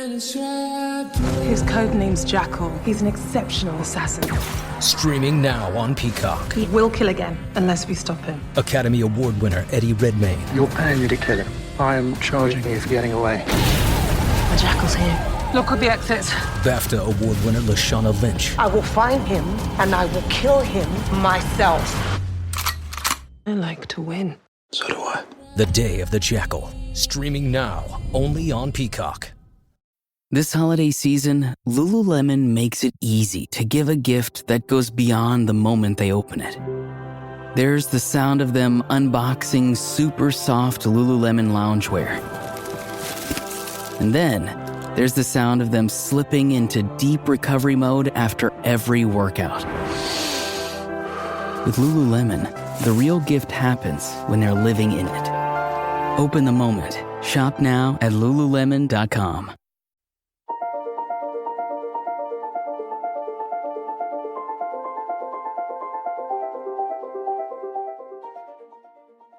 His code name's Jackal. He's an exceptional assassin. Streaming now on Peacock. He will kill again, unless we stop him. Academy Award winner Eddie Redmayne. You're paying me to kill him. I am charging you for getting away. The Jackal's here. Look at the exits. BAFTA Award winner Lashana Lynch. I will find him, and I will kill him myself. I like to win. So do I. The Day of the Jackal. Streaming now, only on Peacock. This holiday season, Lululemon makes it easy to give a gift that goes beyond the moment they open it. There's the sound of them unboxing super soft Lululemon loungewear. And then, there's the sound of them slipping into deep recovery mode after every workout. With Lululemon, the real gift happens when they're living in it. Open the moment. Shop now at Lululemon.com.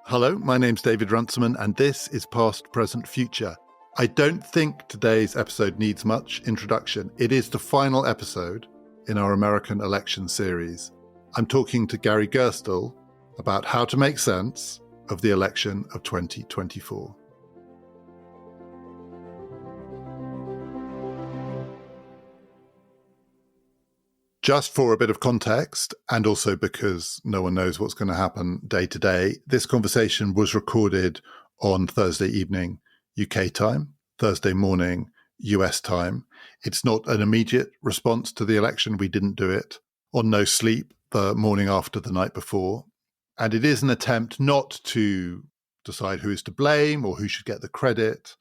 Hello, my name's David Runciman, and this is Past, Present, Future. I don't think today's episode needs much introduction. It is the final episode in our American election series. I'm talking to Gary Gerstle about how to make sense of the election of 2024. Just for a bit of context, and also because no one knows what's going to happen day to day, this conversation was recorded on Thursday evening UK time, Thursday morning US time. It's not an immediate response to the election. We didn't do it on no sleep the morning after the night before. And it is an attempt not to decide who is to blame or who should get the credit,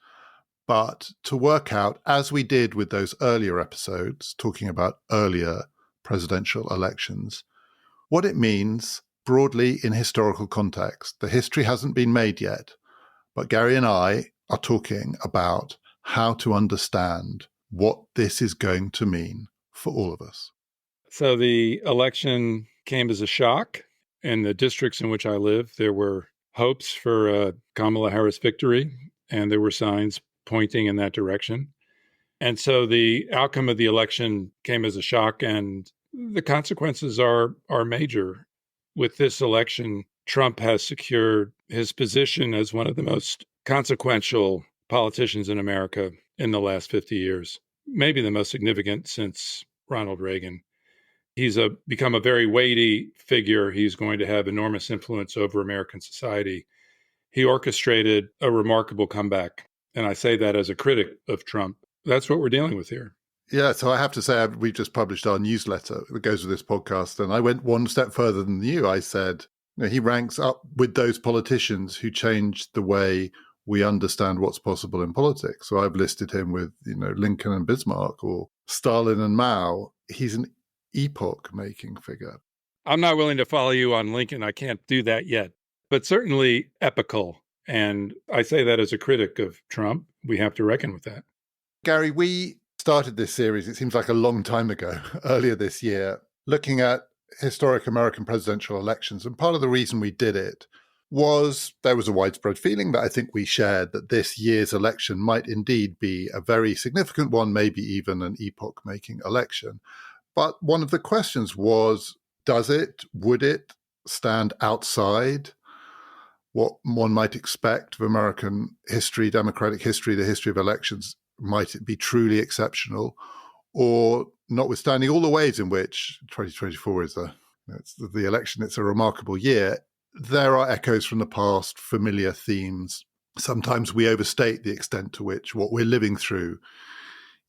but to work out, as we did with those earlier episodes, talking about earlier presidential elections, what it means broadly in historical context. The history hasn't been made yet, but Gary and I are talking about how to understand what this is going to mean for all of us. So the election came as a shock. In the districts in which I live, there were hopes for Kamala Harris victory, and there were signs pointing in that direction. And so the outcome of the election came as a shock, and the consequences are major. With this election, Trump has secured his position as one of the most consequential politicians in America in the last 50 years, maybe the most significant since Ronald Reagan. He's become a very weighty figure. He's going to have enormous influence over American society. He orchestrated a remarkable comeback, and I say that as a critic of Trump. That's what we're dealing with here. Yeah, so I have to say, we've just published our newsletter that goes with this podcast, and I went one step further than you. I said, he ranks up with those politicians who changed the way we understand what's possible in politics. So I've listed him with, Lincoln and Bismarck or Stalin and Mao. He's an epoch-making figure. I'm not willing to follow you on Lincoln. I can't do that yet, but certainly epical. And I say that as a critic of Trump. We have to reckon with that. Gary, we started this series, it seems like a long time ago, earlier this year, looking at historic American presidential elections. And part of the reason we did it was there was a widespread feeling that I think we shared that this year's election might indeed be a very significant one, maybe even an epoch-making election. But one of the questions was, would it stand outside what one might expect of American history, democratic history, the history of elections? Might it be truly exceptional? Or notwithstanding all the ways in which 2024 is the election, it's a remarkable year, there are echoes from the past, familiar themes. Sometimes we overstate the extent to which what we're living through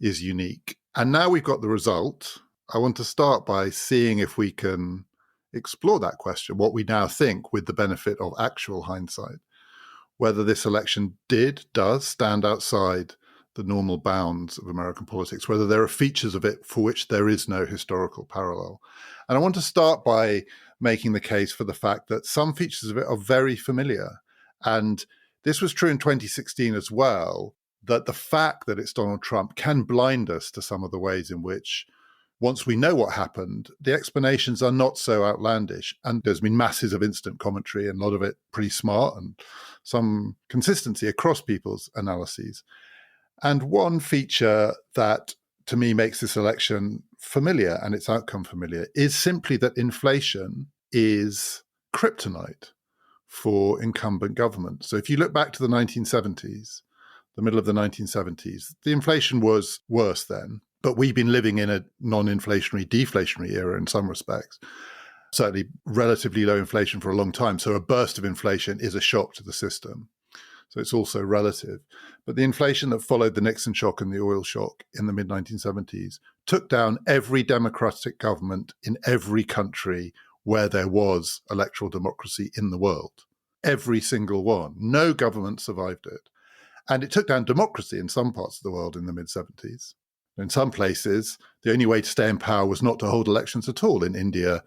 is unique. And now we've got the result. I want to start by seeing if we can explore that question, what we now think with the benefit of actual hindsight, whether this election does stand outside the normal bounds of American politics, whether there are features of it for which there is no historical parallel. And I want to start by making the case for the fact that some features of it are very familiar. And this was true in 2016 as well, that the fact that it's Donald Trump can blind us to some of the ways in which, once we know what happened, the explanations are not so outlandish. And there's been masses of instant commentary, and a lot of it pretty smart, and some consistency across people's analyses. And one feature that to me makes this election familiar and its outcome familiar is simply that inflation is kryptonite for incumbent government. So if you look back to the 1970s, the middle of the 1970s, the inflation was worse then, but we've been living in a non-inflationary, deflationary era in some respects. Certainly relatively low inflation for a long time. So a burst of inflation is a shock to the system. So it's also relative. But the inflation that followed the Nixon shock and the oil shock in the mid-1970s took down every democratic government in every country where there was electoral democracy in the world. Every single one. No government survived it. And it took down democracy in some parts of the world in the mid-70s. In some places, the only way to stay in power was not to hold elections at all, in India,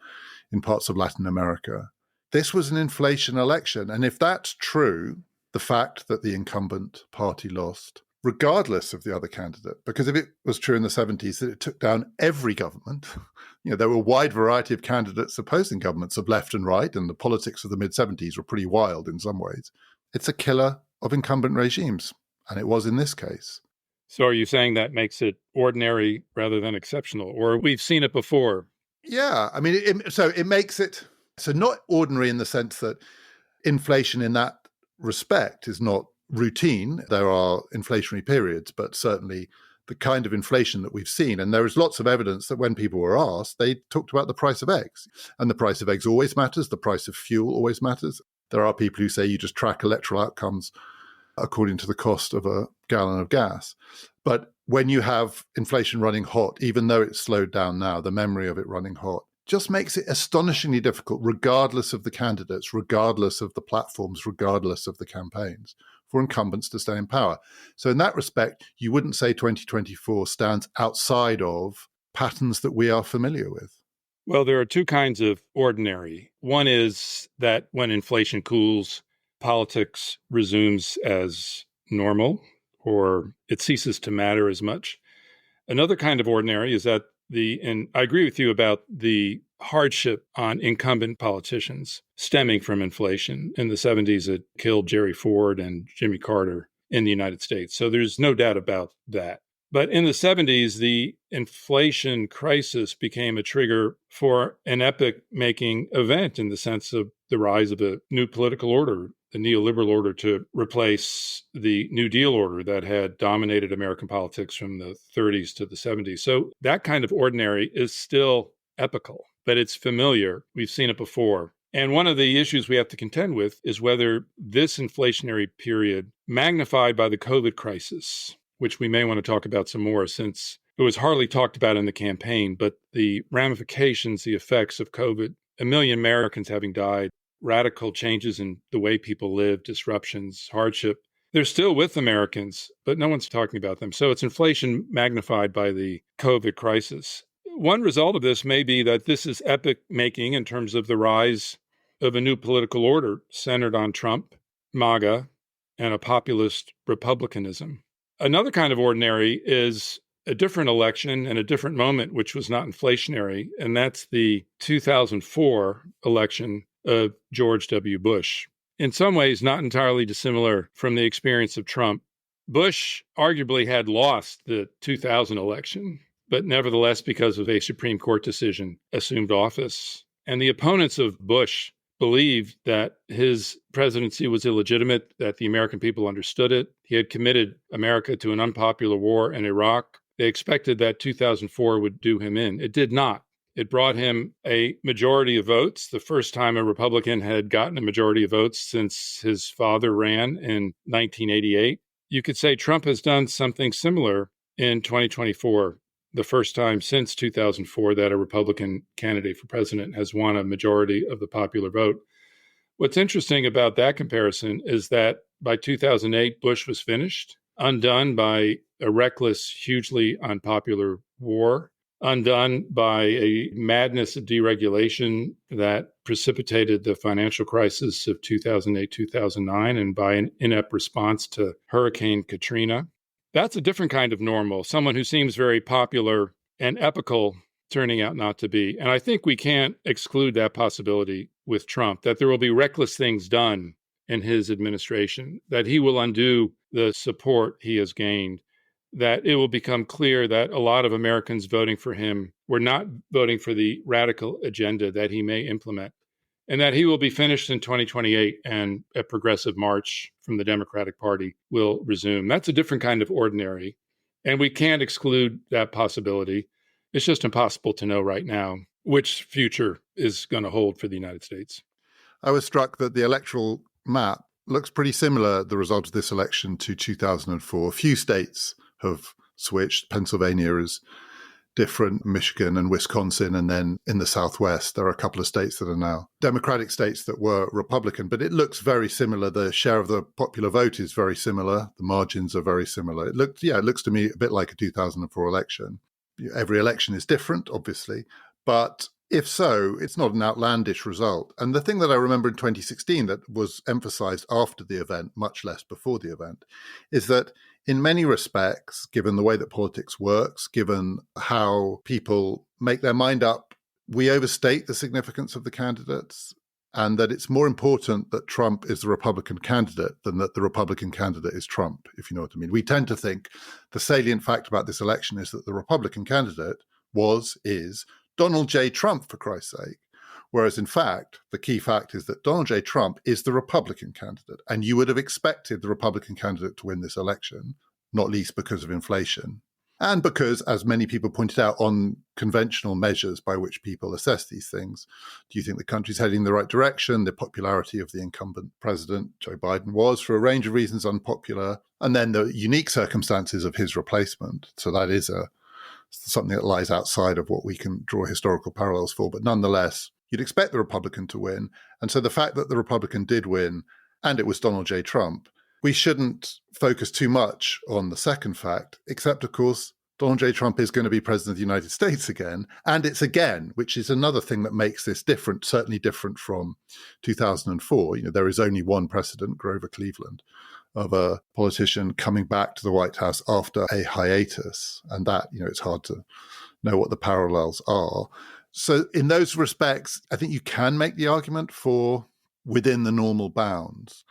in parts of Latin America. This was an inflation election. And if that's true, the fact that the incumbent party lost, regardless of the other candidate, because if it was true in the 70s that it took down every government, there were a wide variety of candidates opposing governments of left and right, and the politics of the mid-70s were pretty wild in some ways. It's a killer of incumbent regimes, and it was in this case. So are you saying that makes it ordinary rather than exceptional, or we've seen it before? Yeah, I mean, it makes it so not ordinary in the sense that inflation in that respect is not routine. There are inflationary periods, but certainly the kind of inflation that we've seen. And there is lots of evidence that when people were asked, they talked about the price of eggs. And the price of eggs always matters. The price of fuel always matters. There are people who say you just track electoral outcomes according to the cost of a gallon of gas. But when you have inflation running hot, even though it's slowed down now, the memory of it running hot just makes it astonishingly difficult, regardless of the candidates, regardless of the platforms, regardless of the campaigns, for incumbents to stay in power. So in that respect, you wouldn't say 2024 stands outside of patterns that we are familiar with. Well, there are two kinds of ordinary. One is that when inflation cools, politics resumes as normal, or it ceases to matter as much. Another kind of ordinary is that and I agree with you about the hardship on incumbent politicians stemming from inflation. In the 70s, it killed Jerry Ford and Jimmy Carter in the United States. So there's no doubt about that. But in the 70s, the inflation crisis became a trigger for an epoch-making event in the sense of the rise of a new political order, the neoliberal order, to replace the New Deal order that had dominated American politics from the 30s to the 70s. So that kind of ordinary is still epochal, but it's familiar. We've seen it before. And one of the issues we have to contend with is whether this inflationary period, magnified by the COVID crisis, which we may want to talk about some more since it was hardly talked about in the campaign, but the ramifications, the effects of COVID, 1 million Americans having died, radical changes in the way people live, disruptions, hardship, they're still with Americans, but no one's talking about them. So it's inflation magnified by the COVID crisis. One result of this may be that this is epoch-making in terms of the rise of a new political order centered on Trump, MAGA, and a populist republicanism. Another kind of ordinary is a different election and a different moment, which was not inflationary, and that's the 2004 election of George W. Bush. In some ways, not entirely dissimilar from the experience of Trump. Bush arguably had lost the 2000 election, but nevertheless, because of a Supreme Court decision, assumed office. And the opponents of Bush believed that his presidency was illegitimate, that the American people understood it. He had committed America to an unpopular war in Iraq. They expected that 2004 would do him in. It did not. It brought him a majority of votes, the first time a Republican had gotten a majority of votes since his father ran in 1988. You could say Trump has done something similar in 2024, the first time since 2004 that a Republican candidate for president has won a majority of the popular vote. What's interesting about that comparison is that by 2008, Bush was finished, undone by a reckless, hugely unpopular war, undone by a madness of deregulation that precipitated the financial crisis of 2008, 2009, and by an inept response to Hurricane Katrina. That's a different kind of normal, someone who seems very popular and epical turning out not to be. And I think we can't exclude that possibility with Trump, that there will be reckless things done in his administration, that he will undo the support he has gained. that it will become clear that a lot of Americans voting for him were not voting for the radical agenda that he may implement, and that he will be finished in 2028 and a progressive march from the Democratic Party will resume. That's a different kind of ordinary, and we can't exclude that possibility. It's just impossible to know right now which future is going to hold for the United States. I was struck that the electoral map looks pretty similar, the result of this election, to 2004. A few states have switched. Pennsylvania is different, Michigan and Wisconsin, and then in the Southwest, there are a couple of states that are now Democratic states that were Republican, but it looks very similar. The share of the popular vote is very similar. The margins are very similar. It looks to me a bit like a 2004 election. Every election is different, obviously, but if so, it's not an outlandish result. And the thing that I remember in 2016 that was emphasized after the event, much less before the event, is that in many respects, given the way that politics works, given how people make their mind up, we overstate the significance of the candidates, and that it's more important that Trump is the Republican candidate than that the Republican candidate is Trump, if you know what I mean. We tend to think the salient fact about this election is that the Republican candidate is Donald J. Trump, for Christ's sake. Whereas, in fact, the key fact is that Donald J. Trump is the Republican candidate. And you would have expected the Republican candidate to win this election, not least because of inflation. And because, as many people pointed out, on conventional measures by which people assess these things, do you think the country's heading in the right direction? The popularity of the incumbent president, Joe Biden, was, for a range of reasons, unpopular. And then the unique circumstances of his replacement. So that is something that lies outside of what we can draw historical parallels for. But nonetheless, you'd expect the Republican to win. And so the fact that the Republican did win, and it was Donald J. Trump, we shouldn't focus too much on the second fact, except, of course, Donald J. Trump is going to be president of the United States again. And it's again, which is another thing that makes this different, certainly different from 2004. There is only one precedent, Grover Cleveland, of a politician coming back to the White House after a hiatus. And that, it's hard to know what the parallels are. So in those respects, I think you can make the argument for within the normal bounds.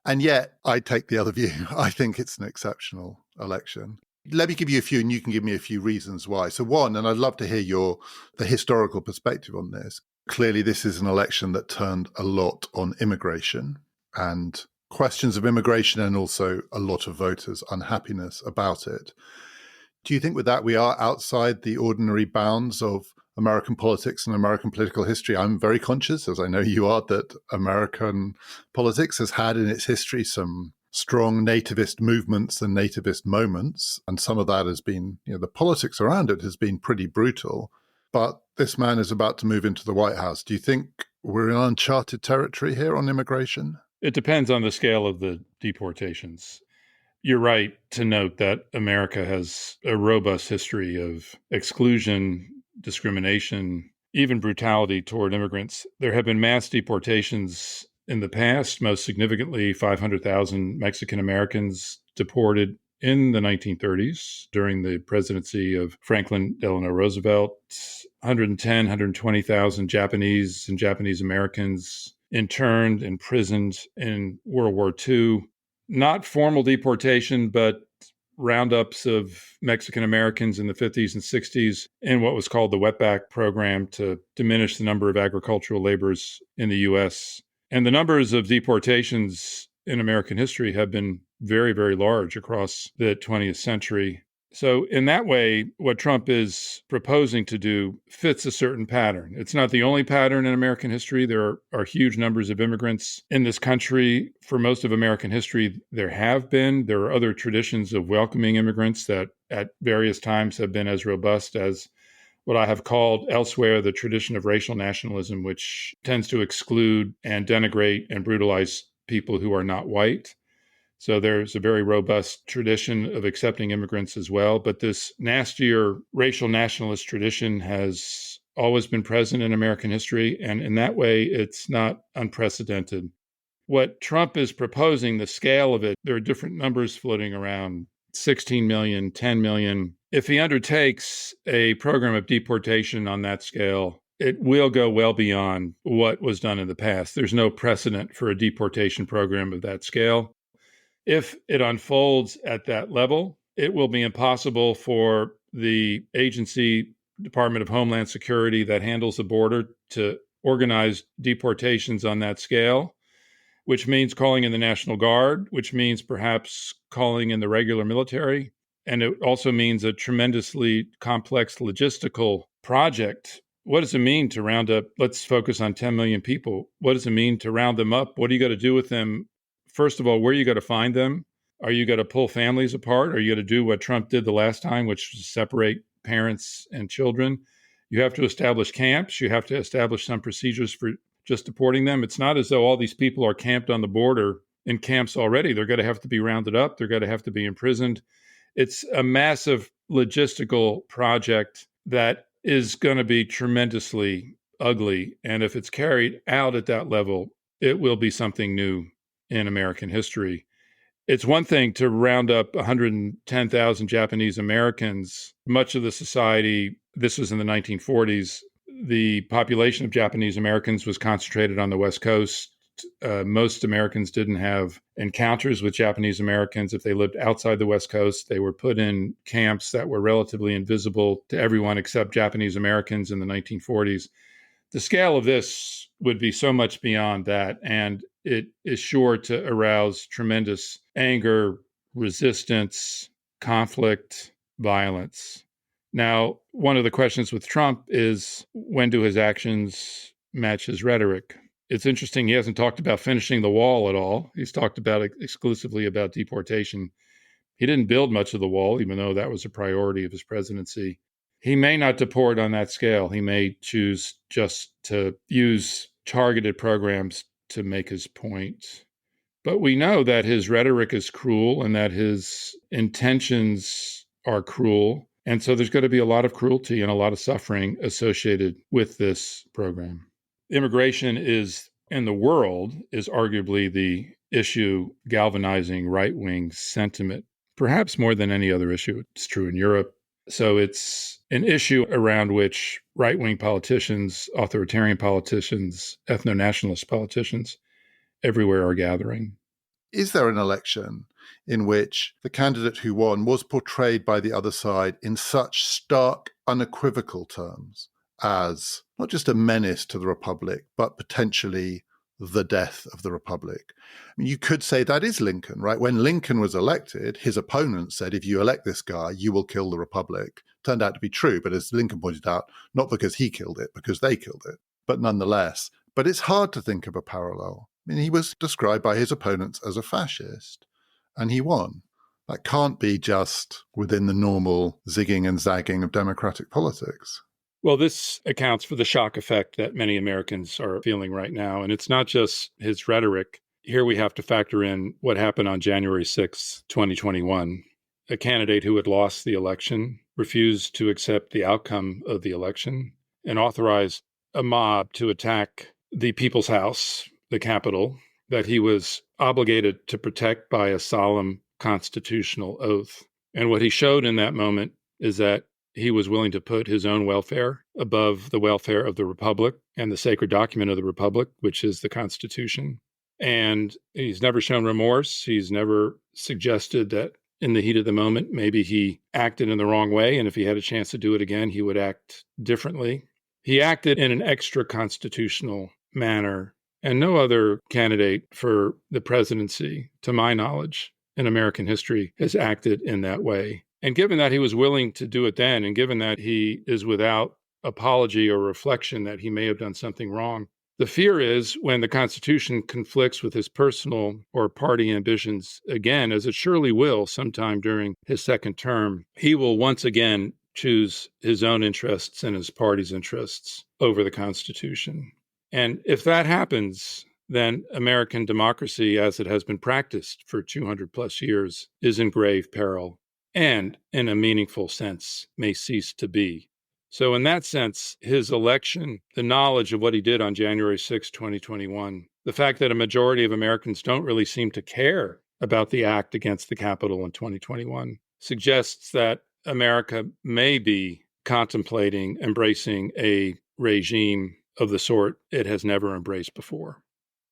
And yet I take the other view. I think it's an exceptional election. Let me give you a few, and you can give me a few reasons why. So one, and I'd love to hear the historical perspective on this. Clearly, this is an election that turned a lot on immigration and questions of immigration, and also a lot of voters' unhappiness about it. Do you think with that we are outside the ordinary bounds of American politics and American political history? I'm very conscious, as I know you are, that American politics has had in its history some strong nativist movements and nativist moments, and some of that has been, the politics around it has been pretty brutal. But this man is about to move into the White House. Do you think we're in uncharted territory here on immigration? It depends on the scale of the deportations. You're right to note that America has a robust history of exclusion, discrimination, even brutality toward immigrants. There have been mass deportations in the past, most significantly 500,000 Mexican Americans deported in the 1930s during the presidency of Franklin Delano Roosevelt, 120,000 Japanese and Japanese Americans interned, imprisoned in World War II. Not formal deportation, but roundups of Mexican Americans in the 50s and 60s in what was called the wetback program to diminish the number of agricultural laborers in the U.S. And the numbers of deportations in American history have been very, very large across the 20th century. So in that way, what Trump is proposing to do fits a certain pattern. It's not the only pattern in American history. There are huge numbers of immigrants in this country. For most of American history, there are other traditions of welcoming immigrants that at various times have been as robust as what I have called elsewhere the tradition of racial nationalism, which tends to exclude and denigrate and brutalize people who are not white. So there's a very robust tradition of accepting immigrants as well. But this nastier racial nationalist tradition has always been present in American history. And in that way, it's not unprecedented. What Trump is proposing, the scale of it, there are different numbers floating around, 16 million, 10 million. If he undertakes a program of deportation on that scale, it will go well beyond what was done in the past. There's no precedent for a deportation program of that scale. If it unfolds at that level, it will be impossible for the agency, Department of Homeland Security, that handles the border to organize deportations on that scale, which means calling in the National Guard, which means perhaps calling in the regular military. And it also means a tremendously complex logistical project. What does it mean to round up? Let's focus on 10 million people. What does it mean to round them up? What do you got to do with them? First of all, where are you going to find them? Are you going to pull families apart? Are you going to do what Trump did the last time, which was separate parents and children? You have to establish camps. You have to establish some procedures for just deporting them. It's not as though all these people are camped on the border in camps already. They're going to have to be rounded up. They're going to have to be imprisoned. It's a massive logistical project that is going to be tremendously ugly. And if it's carried out at that level, it will be something new in American history. It's one thing to round up 110,000 Japanese Americans. Much of the society, this was in the 1940s, the population of Japanese Americans was concentrated on the West Coast. Most Americans didn't have encounters with Japanese Americans. If they lived outside the West Coast, they were put in camps that were relatively invisible to everyone except Japanese Americans in the 1940s. The scale of this would be so much beyond that, and it is sure to arouse tremendous anger, resistance, conflict, violence. Now, one of the questions with Trump is, when do his actions match his rhetoric? It's interesting, he hasn't talked about finishing the wall at all. He's talked about exclusively about deportation. He didn't build much of the wall, even though that was a priority of his presidency. He may not deport on that scale. He may choose just to use targeted programs to make his point. But we know that his rhetoric is cruel and that his intentions are cruel. And so there's going to be a lot of cruelty and a lot of suffering associated with this program. Immigration in the world is arguably the issue galvanizing right-wing sentiment, perhaps more than any other issue. It's true in Europe. So it's an issue around which right-wing politicians, authoritarian politicians, ethno-nationalist politicians everywhere are gathering. Is there an election in which the candidate who won was portrayed by the other side in such stark, unequivocal terms as not just a menace to the Republic, but potentially the death of the Republic? I mean, you could say that is Lincoln, right? When Lincoln was elected, his opponents said, if you elect this guy, you will kill the Republic. Turned out to be true, but as Lincoln pointed out, not because he killed it, because they killed it, but nonetheless. But it's hard to think of a parallel. I mean, he was described by his opponents as a fascist, and he won. That can't be just within the normal zigging and zagging of democratic politics. Well, this accounts for the shock effect that many Americans are feeling right now. And it's not just his rhetoric. Here we have to factor in what happened on January 6, 2021. A candidate who had lost the election refused to accept the outcome of the election and authorized a mob to attack the People's House, the Capitol, that he was obligated to protect by a solemn constitutional oath. And what he showed in that moment is that he was willing to put his own welfare above the welfare of the Republic and the sacred document of the Republic, which is the Constitution. And he's never shown remorse. He's never suggested that in the heat of the moment, maybe he acted in the wrong way. And if he had a chance to do it again, he would act differently. He acted in an extra constitutional manner. And no other candidate for the presidency, to my knowledge, in American history has acted in that way. And given that he was willing to do it then, and given that he is without apology or reflection that he may have done something wrong, the fear is when the Constitution conflicts with his personal or party ambitions again, as it surely will sometime during his second term, he will once again choose his own interests and his party's interests over the Constitution. And if that happens, then American democracy, as it has been practiced for 200 plus years, is in grave peril and, in a meaningful sense, may cease to be. So in that sense, his election, the knowledge of what he did on January 6, 2021, the fact that a majority of Americans don't really seem to care about the act against the Capitol in 2021, suggests that America may be contemplating embracing a regime of the sort it has never embraced before.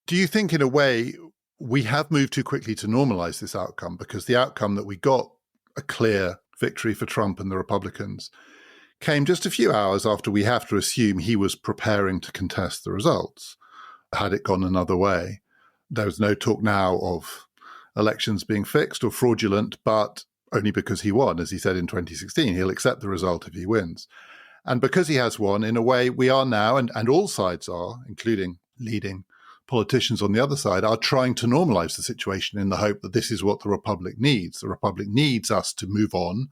Do you think, in a way, we have moved too quickly to normalize this outcome? Because the outcome that we got a clear victory for Trump and the Republicans, came just a few hours after we have to assume he was preparing to contest the results. Had it gone another way, there was no talk now of elections being fixed or fraudulent, but only because he won. As he said in 2016, he'll accept the result if he wins. And because he has won, in a way, we are now, and all sides are, including leading politicians on the other side, are trying to normalize the situation in the hope that this is what the Republic needs. The Republic needs us to move on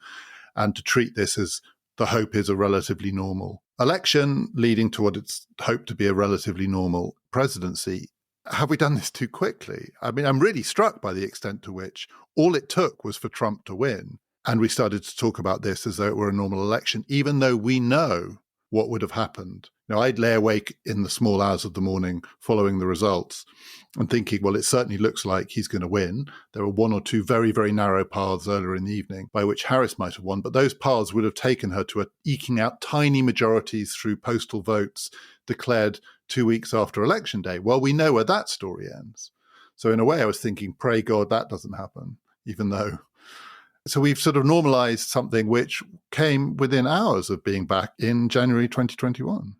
and to treat this as the hope is a relatively normal election, leading to what it's hoped to be a relatively normal presidency. Have we done this too quickly? I mean, I'm really struck by the extent to which all it took was for Trump to win, and we started to talk about this as though it were a normal election, even though we know what would have happened. I'd lay awake in the small hours of the morning following the results and thinking, well, it certainly looks like he's going to win. There were one or two very, very narrow paths earlier in the evening by which Harris might have won, but those paths would have taken her to eking out tiny majorities through postal votes declared 2 weeks after Election Day. Well, we know where that story ends. So in a way, I was thinking, pray God that doesn't happen, even though. So we've sort of normalized something which came within hours of being back in January 2021.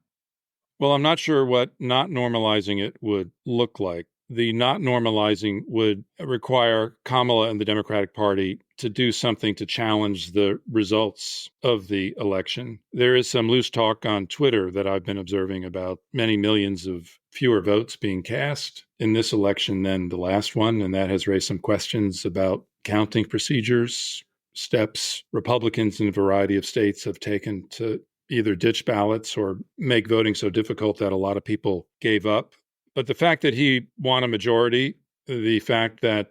Well, I'm not sure what not normalizing it would look like. The not normalizing would require Kamala and the Democratic Party to do something to challenge the results of the election. There is some loose talk on Twitter that I've been observing about many millions of fewer votes being cast in this election than the last one, and that has raised some questions about counting procedures, steps Republicans in a variety of states have taken to either ditch ballots or make voting so difficult that a lot of people gave up. But the fact that he won a majority, the fact that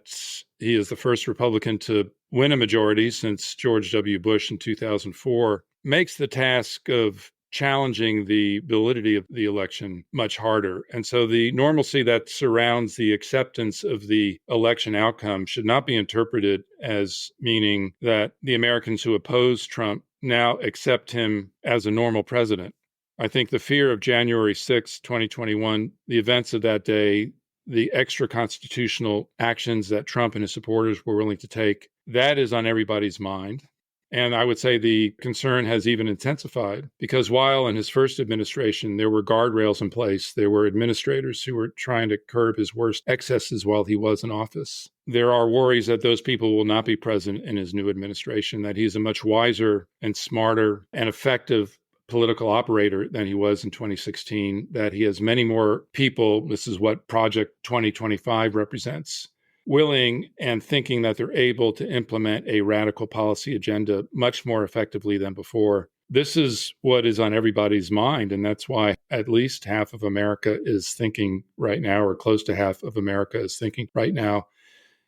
he is the first Republican to win a majority since George W. Bush in 2004, makes the task of challenging the validity of the election much harder. And so the normalcy that surrounds the acceptance of the election outcome should not be interpreted as meaning that the Americans who oppose Trump now accept him as a normal president. I think the fear of January 6, 2021, the events of that day, the extra constitutional actions that Trump and his supporters were willing to take, that is on everybody's mind. And I would say the concern has even intensified because while in his first administration, there were guardrails in place, there were administrators who were trying to curb his worst excesses while he was in office. There are worries that those people will not be present in his new administration, that he's a much wiser and smarter and effective political operator than he was in 2016, that he has many more people, this is what Project 2025 represents, willing and thinking that they're able to implement a radical policy agenda much more effectively than before. This is what is on everybody's mind, and that's why at least half of America is thinking right now, or close to half of America is thinking right now,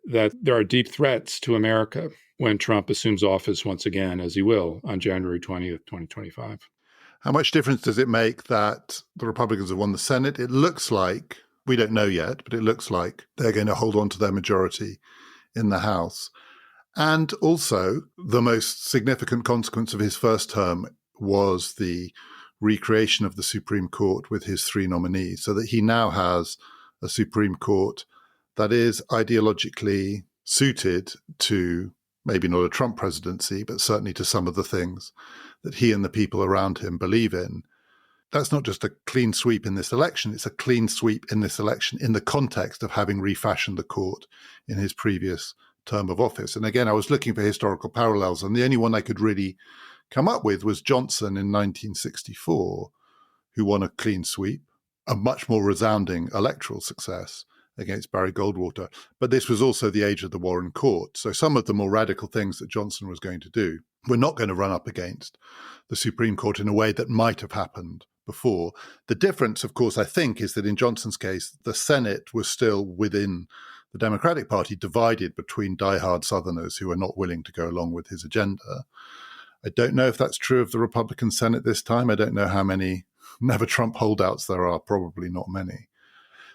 that there are deep threats to America when Trump assumes office once again, as he will on January 20th, 2025. How much difference does it make that the Republicans have won the Senate? It looks like, we don't know yet, but it looks like they're going to hold on to their majority in the House. And also, the most significant consequence of his first term was the recreation of the Supreme Court with his three nominees, so that he now has a Supreme Court that is ideologically suited to maybe not a Trump presidency, but certainly to some of the things that he and the people around him believe in. That's not just a clean sweep in this election, it's a clean sweep in this election in the context of having refashioned the court in his previous term of office. And again, I was looking for historical parallels, and the only one I could really come up with was Johnson in 1964, who won a clean sweep, a much more resounding electoral success against Barry Goldwater. But this was also the age of the Warren Court. So some of the more radical things that Johnson was going to do were not going to run up against the Supreme Court in a way that might have happened before. The difference, of course, I think, is that in Johnson's case, the Senate was still within the Democratic Party, divided between diehard Southerners who are not willing to go along with his agenda. I don't know if that's true of the Republican Senate this time. I don't know how many never Trump holdouts there are, probably not many.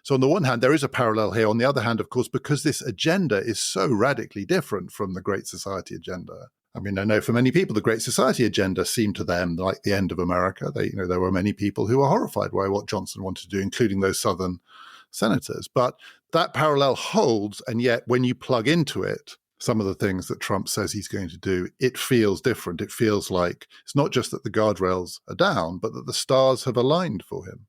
So on the one hand, there is a parallel here. On the other hand, of course, because this agenda is so radically different from the Great Society agenda. I mean, I know for many people, the Great Society agenda seemed to them like the end of America. There were many people who were horrified by what Johnson wanted to do, including those Southern senators. But that parallel holds, and yet when you plug into it some of the things that Trump says he's going to do, it feels different. It feels like it's not just that the guardrails are down, but that the stars have aligned for him.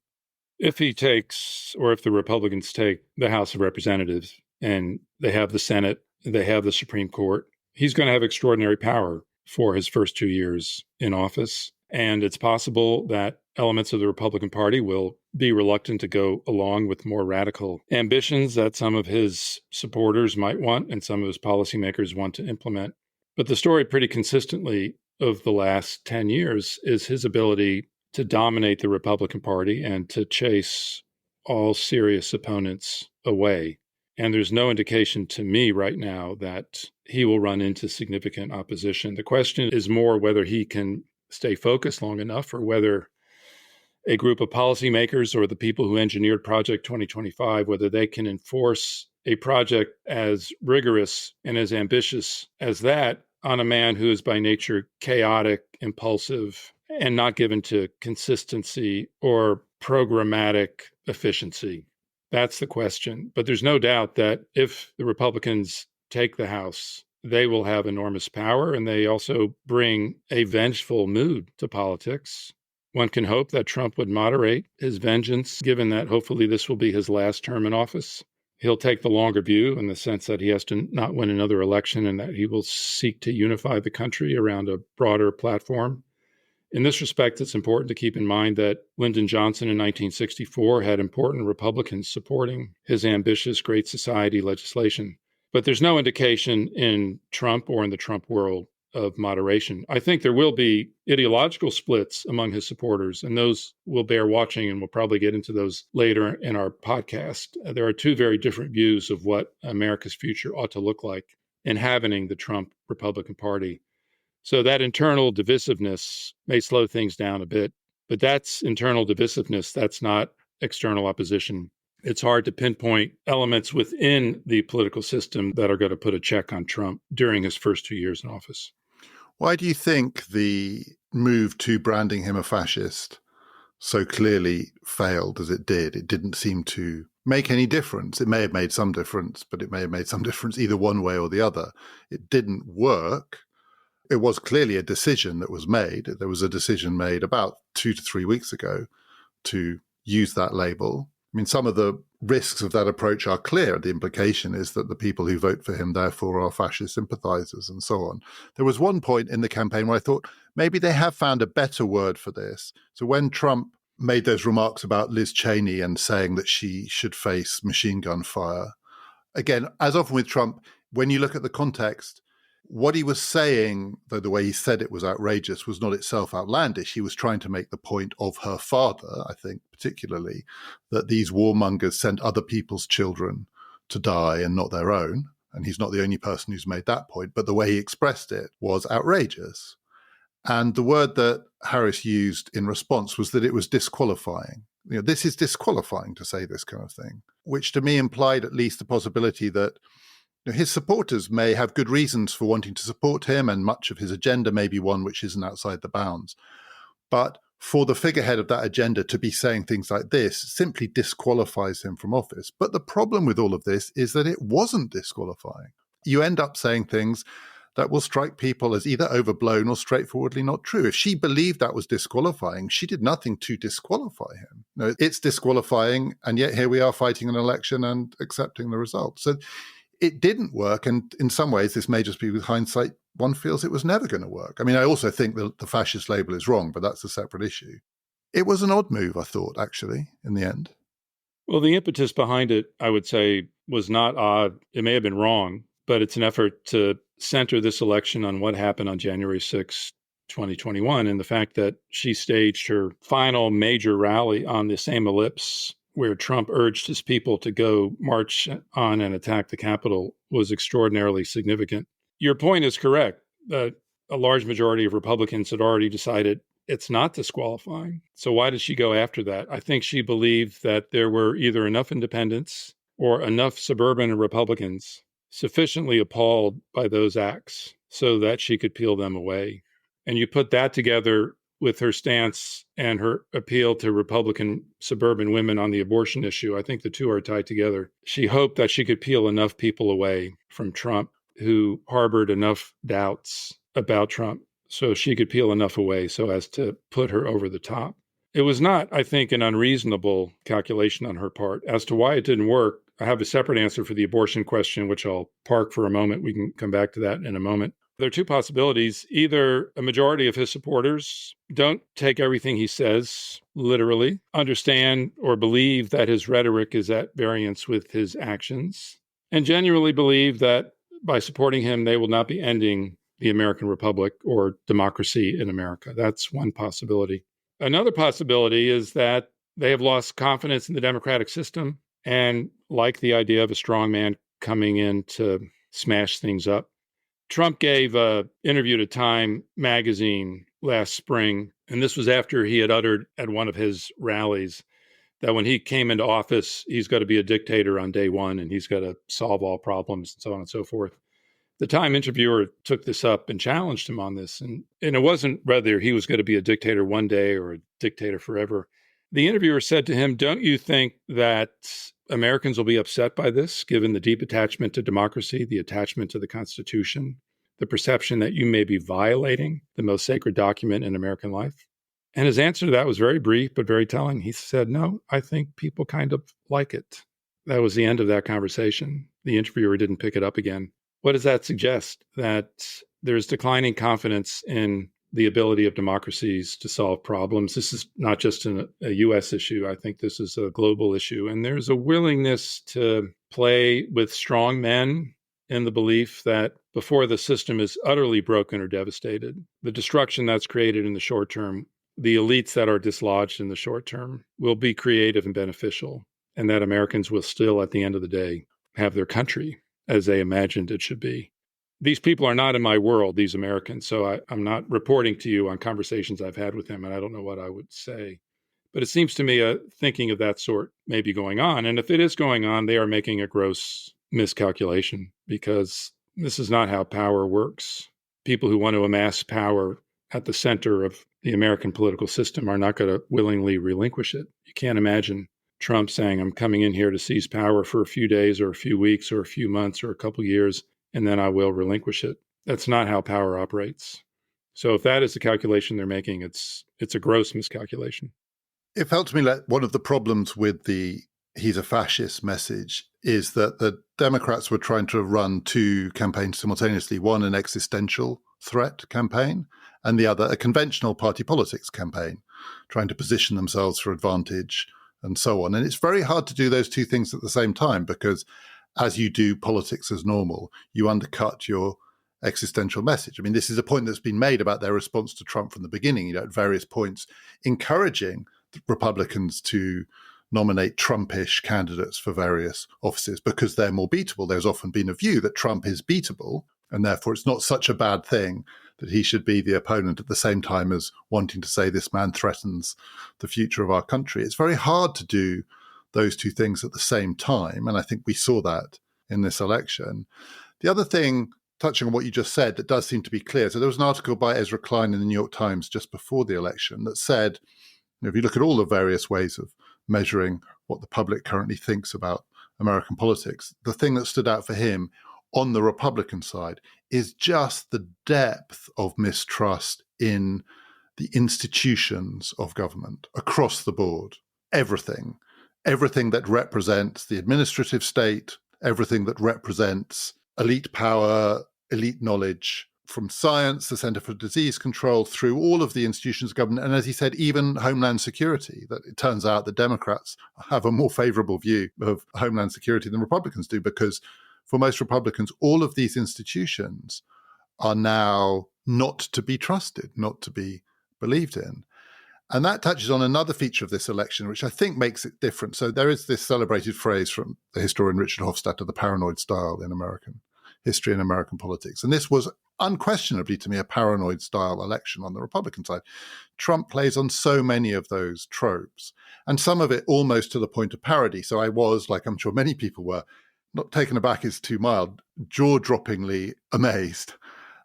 If he takes, or if the Republicans take the House of Representatives and they have the Senate, they have the Supreme Court, he's going to have extraordinary power for his first 2 years in office. And it's possible that elements of the Republican Party will be reluctant to go along with more radical ambitions that some of his supporters might want and some of his policymakers want to implement. But the story pretty consistently of the last 10 years is his ability to dominate the Republican Party and to chase all serious opponents away. And there's no indication to me right now that he will run into significant opposition. The question is more whether he can stay focused long enough or whether a group of policymakers or the people who engineered Project 2025, whether they can enforce a project as rigorous and as ambitious as that on a man who is by nature chaotic, impulsive, and not given to consistency or programmatic efficiency. That's the question. But there's no doubt that if the Republicans take the House, they will have enormous power, and they also bring a vengeful mood to politics. One can hope that Trump would moderate his vengeance, given that hopefully this will be his last term in office. He'll take the longer view in the sense that he has to not win another election and that he will seek to unify the country around a broader platform. In this respect, it's important to keep in mind that Lyndon Johnson in 1964 had important Republicans supporting his ambitious Great Society legislation. But there's no indication in Trump or in the Trump world of moderation. I think there will be ideological splits among his supporters, and those will bear watching, and we'll probably get into those later in our podcast. There are two very different views of what America's future ought to look like inhabiting the Trump Republican Party. So that internal divisiveness may slow things down a bit, but that's internal divisiveness. That's not external opposition. It's hard to pinpoint elements within the political system that are going to put a check on Trump during his first 2 years in office. Why do you think the move to branding him a fascist so clearly failed as it did? It didn't seem to make any difference. It may have made some difference, but it may have made some difference either one way or the other. It didn't work. It was clearly a decision that was made. There was a decision made about 2 to 3 weeks ago to use that label. I mean, some of the risks of that approach are clear. The implication is that the people who vote for him, therefore, are fascist sympathizers and so on. There was one point in the campaign where I thought maybe they have found a better word for this. So when Trump made those remarks about Liz Cheney and saying that she should face machine gun fire, again, as often with Trump, when you look at the context, what he was saying, though the way he said it was outrageous, was not itself outlandish. He was trying to make the point of her father, I think, particularly, that these warmongers sent other people's children to die and not their own. And he's not the only person who's made that point. But the way he expressed it was outrageous. And the word that Harris used in response was that it was disqualifying. You know, this is disqualifying to say this kind of thing, which to me implied at least the possibility that his supporters may have good reasons for wanting to support him, and much of his agenda may be one which isn't outside the bounds. But for the figurehead of that agenda to be saying things like this simply disqualifies him from office. But the problem with all of this is that it wasn't disqualifying. You end up saying things that will strike people as either overblown or straightforwardly not true. If she believed that was disqualifying, she did nothing to disqualify him. No, it's disqualifying, and yet here we are fighting an election and accepting the result. So it didn't work, and in some ways, this may just be with hindsight, one feels it was never going to work. I mean, I also think that the fascist label is wrong, but that's a separate issue. It was an odd move, I thought, actually, in the end. Well, the impetus behind it, I would say, was not odd. It may have been wrong, but it's an effort to center this election on what happened on January 6, 2021, and the fact that she staged her final major rally on the same ellipse where Trump urged his people to go march on and attack the Capitol was extraordinarily significant. Your point is correct that a large majority of Republicans had already decided it's not disqualifying. So why did she go after that? I think she believed that there were either enough independents or enough suburban Republicans sufficiently appalled by those acts so that she could peel them away. And you put that together with her stance and her appeal to Republican suburban women on the abortion issue. I think the two are tied together. She hoped that she could peel enough people away from Trump who harbored enough doubts about Trump so she could peel enough away so as to put her over the top. It was not, I think, an unreasonable calculation on her part. As to why it didn't work, I have a separate answer for the abortion question, which I'll park for a moment. We can come back to that in a moment. There are two possibilities. Either a majority of his supporters don't take everything he says literally, understand or believe that his rhetoric is at variance with his actions, and genuinely believe that by supporting him, they will not be ending the American Republic or democracy in America. That's one possibility. Another possibility is that they have lost confidence in the democratic system and like the idea of a strong man coming in to smash things up. Trump gave an interview to Time magazine last spring, and this was after he had uttered at one of his rallies that when he came into office, he's got to be a dictator on day one and he's got to solve all problems and so on and so forth. The Time interviewer took this up and challenged him on this. And it wasn't whether he was going to be a dictator one day or a dictator forever. The interviewer said to him, "Don't you think that Americans will be upset by this, given the deep attachment to democracy, the attachment to the Constitution, the perception that you may be violating the most sacred document in American life?" And his answer to that was very brief, but very telling. He said, "No, I think people kind of like it." That was the end of that conversation. The interviewer didn't pick it up again. What does that suggest? That there's declining confidence in the ability of democracies to solve problems. This is not just a U.S. issue. I think this is a global issue. And there's a willingness to play with strong men in the belief that before the system is utterly broken or devastated, the destruction that's created in the short term, the elites that are dislodged in the short term, will be creative and beneficial, and that Americans will still, at the end of the day, have their country as they imagined it should be. These people are not in my world, these Americans, so I'm not reporting to you on conversations I've had with them, and I don't know what I would say. But it seems to me thinking of that sort may be going on. And if it is going on, they are making a gross miscalculation, because this is not how power works. People who want to amass power at the center of the American political system are not going to willingly relinquish it. You can't imagine Trump saying, "I'm coming in here to seize power for a few days or a few weeks or a few months or a couple years, and then I will relinquish it." That's not how power operates. So if that is the calculation they're making, it's a gross miscalculation. It felt to me like one of the problems with the "he's a fascist" message is that the Democrats were trying to run two campaigns simultaneously, one an existential threat campaign and the other a conventional party politics campaign, trying to position themselves for advantage and so on. And it's very hard to do those two things at the same time, because as you do politics as normal, you undercut your existential message. I mean, this is a point that's been made about their response to Trump from the beginning, at various points, encouraging Republicans to nominate Trumpish candidates for various offices because they're more beatable. There's often been a view that Trump is beatable, and therefore it's not such a bad thing that he should be the opponent at the same time as wanting to say this man threatens the future of our country. It's very hard to do those two things at the same time, and I think we saw that in this election. The other thing, touching on what you just said, that does seem to be clear, so there was an article by Ezra Klein in the New York Times just before the election that said, if you look at all the various ways of measuring what the public currently thinks about American politics, the thing that stood out for him on the Republican side is just the depth of mistrust in the institutions of government across the board. Everything that represents the administrative state, everything that represents elite power, elite knowledge, from science, the Center for Disease Control, through all of the institutions of government. And as he said, even Homeland Security, that it turns out that Democrats have a more favorable view of Homeland Security than Republicans do, because for most Republicans, all of these institutions are now not to be trusted, not to be believed in. And that touches on another feature of this election, which I think makes it different. So there is this celebrated phrase from the historian Richard Hofstadter, the paranoid style in American history and American politics. And this was unquestionably, to me, a paranoid style election on the Republican side. Trump plays on so many of those tropes, and some of it almost to the point of parody. So I was, like I'm sure many people were, not taken aback is too mild, jaw-droppingly amazed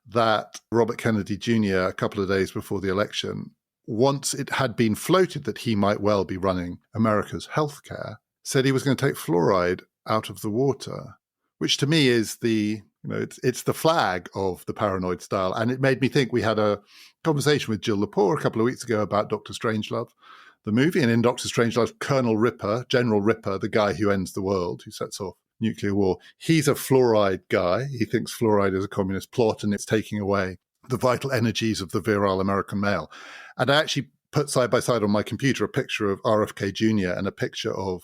that Robert Kennedy Jr., a couple of days before the election, once it had been floated that he might well be running America's healthcare, said he was going to take fluoride out of the water, which to me is the It's the flag of the paranoid style. And it made me think. We had a conversation with Jill Lepore a couple of weeks ago about Dr. Strangelove, the movie. And in Dr. Strangelove, Colonel Ripper, General Ripper, the guy who ends the world, who sets off nuclear war, he's a fluoride guy. He thinks fluoride is a communist plot and it's taking away the vital energies of the virile American male. And I actually put side by side on my computer a picture of RFK Jr. and a picture of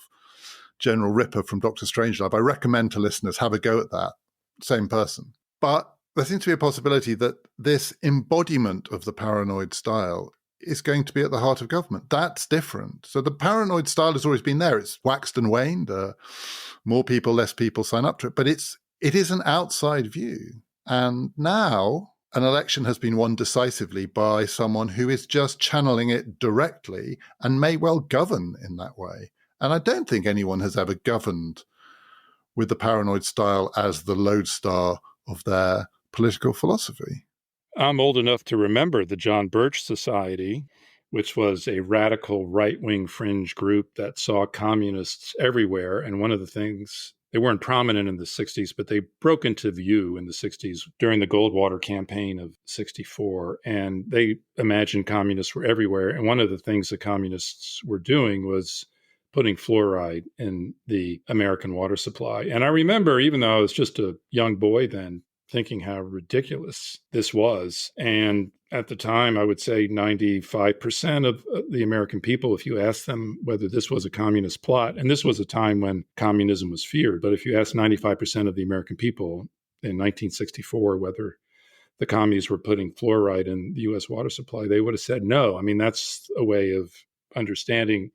General Ripper from Dr. Strangelove. I recommend to listeners have a go at that. Same person. But there seems to be a possibility that this embodiment of the paranoid style is going to be at the heart of government. That's different. So the paranoid style has always been there. It's waxed and waned. More people, less people sign up to it. But it is an outside view. And now an election has been won decisively by someone who is just channeling it directly and may well govern in that way. And I don't think anyone has ever governed with the paranoid style as the lodestar of their political philosophy. I'm old enough to remember the John Birch Society, which was a radical right-wing fringe group that saw communists everywhere. And one of the things, they weren't prominent in the 60s, but they broke into view in the 60s during the Goldwater campaign of 64. And they imagined communists were everywhere. And one of the things the communists were doing was putting fluoride in the American water supply. And I remember, even though I was just a young boy then, thinking how ridiculous this was. And at the time, I would say 95% of the American people, if you asked them whether this was a communist plot, and this was a time when communism was feared, but if you asked 95% of the American people in 1964 whether the commies were putting fluoride in the U.S. water supply, they would have said no. I mean, that's a way of understanding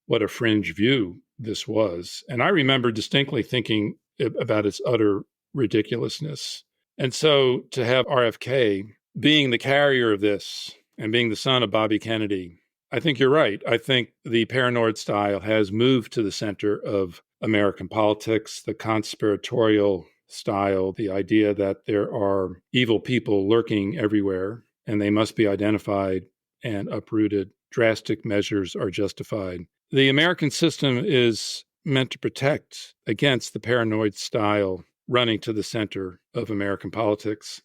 what a fringe view this was. And I remember distinctly thinking about its utter ridiculousness. And so to have RFK being the carrier of this and being the son of Bobby Kennedy, I think you're right. I think the paranoid style has moved to the center of American politics, the conspiratorial style, the idea that there are evil people lurking everywhere and they must be identified and uprooted. Drastic measures are justified. The American system is meant to protect against the paranoid style running to the center of American politics.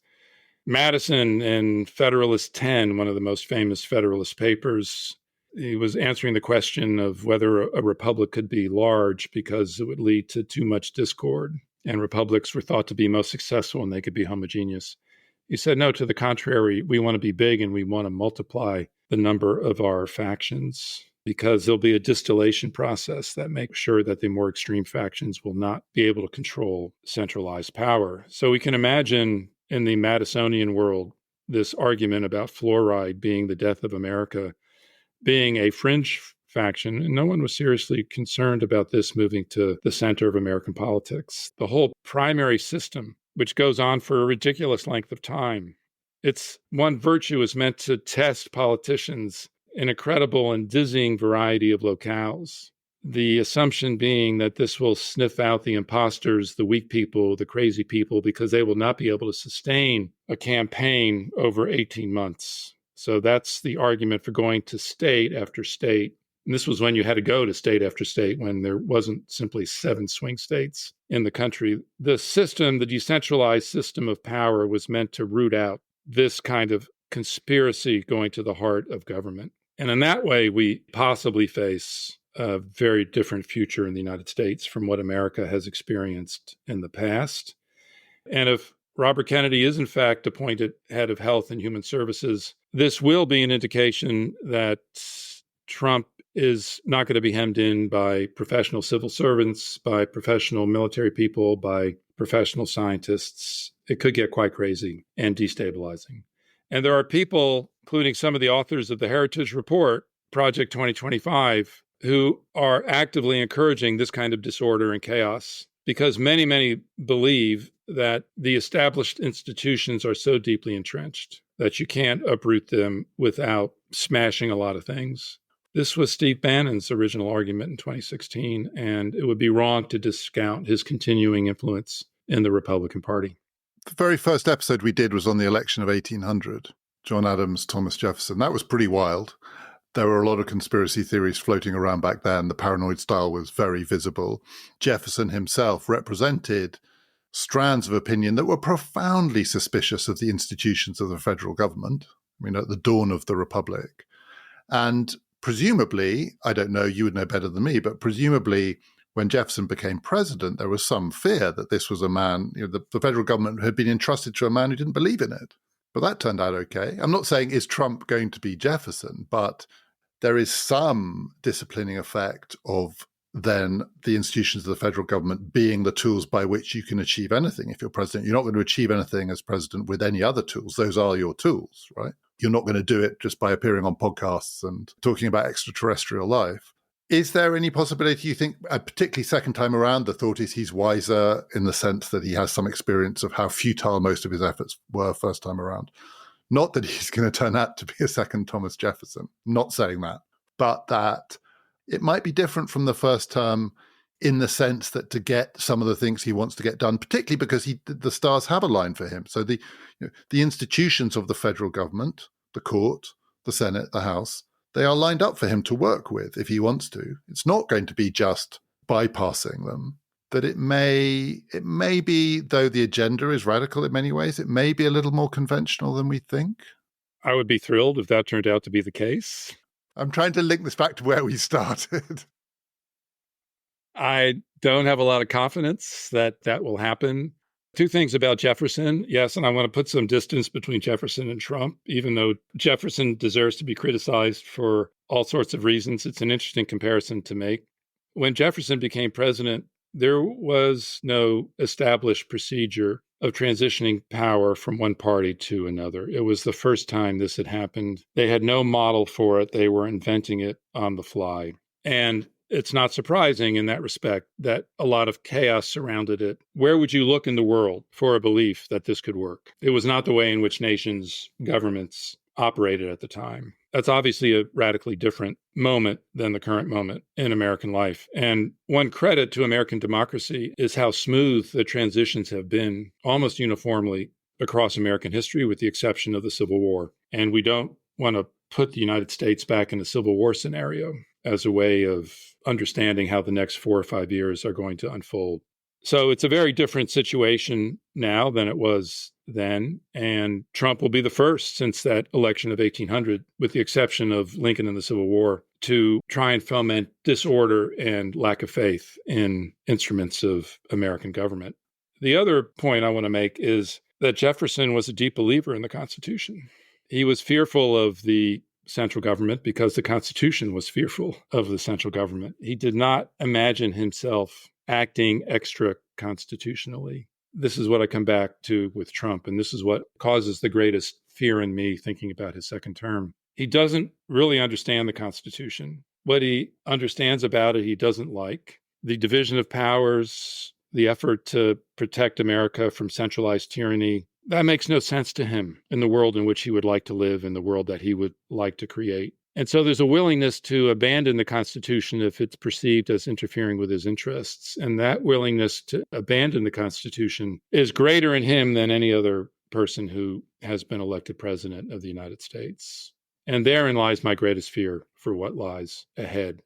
Madison in Federalist 10, one of the most famous Federalist papers, he was answering the question of whether a republic could be large because it would lead to too much discord. And republics were thought to be most successful when they could be homogeneous. He said, no, to the contrary, we want to be big and we want to multiply the number of our factions, because there'll be a distillation process that makes sure that the more extreme factions will not be able to control centralized power. So we can imagine in the Madisonian world, this argument about fluoride being the death of America, being a fringe faction, and no one was seriously concerned about this moving to the center of American politics. The whole primary system, which goes on for a ridiculous length of time, its one virtue is meant to test politicians an incredible and dizzying variety of locales. The assumption being that this will sniff out the imposters, the weak people, the crazy people, because they will not be able to sustain a campaign over 18 months. So that's the argument for going to state after state. And this was when you had to go to state after state, when there wasn't simply 7 swing states in the country. The system, the decentralized system of power, was meant to root out this kind of conspiracy going to the heart of government. And in that way, we possibly face a very different future in the United States from what America has experienced in the past. And if Robert Kennedy is, in fact, appointed head of Health and Human Services, this will be an indication that Trump is not going to be hemmed in by professional civil servants, by professional military people, by professional scientists. It could get quite crazy and destabilizing. And there are people, including some of the authors of the Heritage Report, Project 2025, who are actively encouraging this kind of disorder and chaos, because many, many believe that the established institutions are so deeply entrenched that you can't uproot them without smashing a lot of things. This was Steve Bannon's original argument in 2016, and it would be wrong to discount his continuing influence in the Republican Party. The very first episode we did was on the election of 1800, John Adams, Thomas Jefferson. That was pretty wild. There were a lot of conspiracy theories floating around back then. The paranoid style was very visible. Jefferson himself represented strands of opinion that were profoundly suspicious of the institutions of the federal government, I mean, at the dawn of the Republic. And presumably, I don't know, you would know better than me, but presumably when Jefferson became president, there was some fear that this was a man, the federal government had been entrusted to a man who didn't believe in it. But that turned out okay. I'm not saying is Trump going to be Jefferson, but there is some disciplining effect of then the institutions of the federal government being the tools by which you can achieve anything. If you're president, you're not going to achieve anything as president with any other tools. Those are your tools, right? You're not going to do it just by appearing on podcasts and talking about extraterrestrial life. Is there any possibility, you think, particularly second time around, the thought is he's wiser in the sense that he has some experience of how futile most of his efforts were first time around? Not that he's going to turn out to be a second Thomas Jefferson, not saying that, but that it might be different from the first term in the sense that to get some of the things he wants to get done, particularly because the stars have aligned for him. So the institutions of the federal government, the court, the Senate, the House, they are lined up for him to work with if he wants to. It's not going to be just bypassing them. That it may be, though the agenda is radical in many ways, it may be a little more conventional than we think. I would be thrilled if that turned out to be the case. I'm trying to link this back to where we started. I don't have a lot of confidence that that will happen. Two things about Jefferson. Yes, and I want to put some distance between Jefferson and Trump, even though Jefferson deserves to be criticized for all sorts of reasons. It's an interesting comparison to make. When Jefferson became president, there was no established procedure of transitioning power from one party to another. It was the first time this had happened. They had no model for it. They were inventing it on the fly. And it's not surprising in that respect that a lot of chaos surrounded it. Where would you look in the world for a belief that this could work? It was not the way in which nations, governments operated at the time. That's obviously a radically different moment than the current moment in American life. And one credit to American democracy is how smooth the transitions have been almost uniformly across American history, with the exception of the Civil War. And we don't want to put the United States back in a Civil War scenario as a way of understanding how the next 4 or 5 years are going to unfold. So it's a very different situation now than it was then. And Trump will be the first since that election of 1800, with the exception of Lincoln and the Civil War, to try and foment disorder and lack of faith in instruments of American government. The other point I want to make is that Jefferson was a deep believer in the Constitution. He was fearful of the central government because the Constitution was fearful of the central government. He did not imagine himself acting extra constitutionally. This is what I come back to with Trump, and this is what causes the greatest fear in me thinking about his second term. He doesn't really understand the Constitution. What he understands about it, he doesn't like. The division of powers, the effort to protect America from centralized tyranny, that makes no sense to him in the world in which he would like to live, in the world that he would like to create. And so there's a willingness to abandon the Constitution if it's perceived as interfering with his interests. And that willingness to abandon the Constitution is greater in him than any other person who has been elected president of the United States. And therein lies my greatest fear for what lies ahead.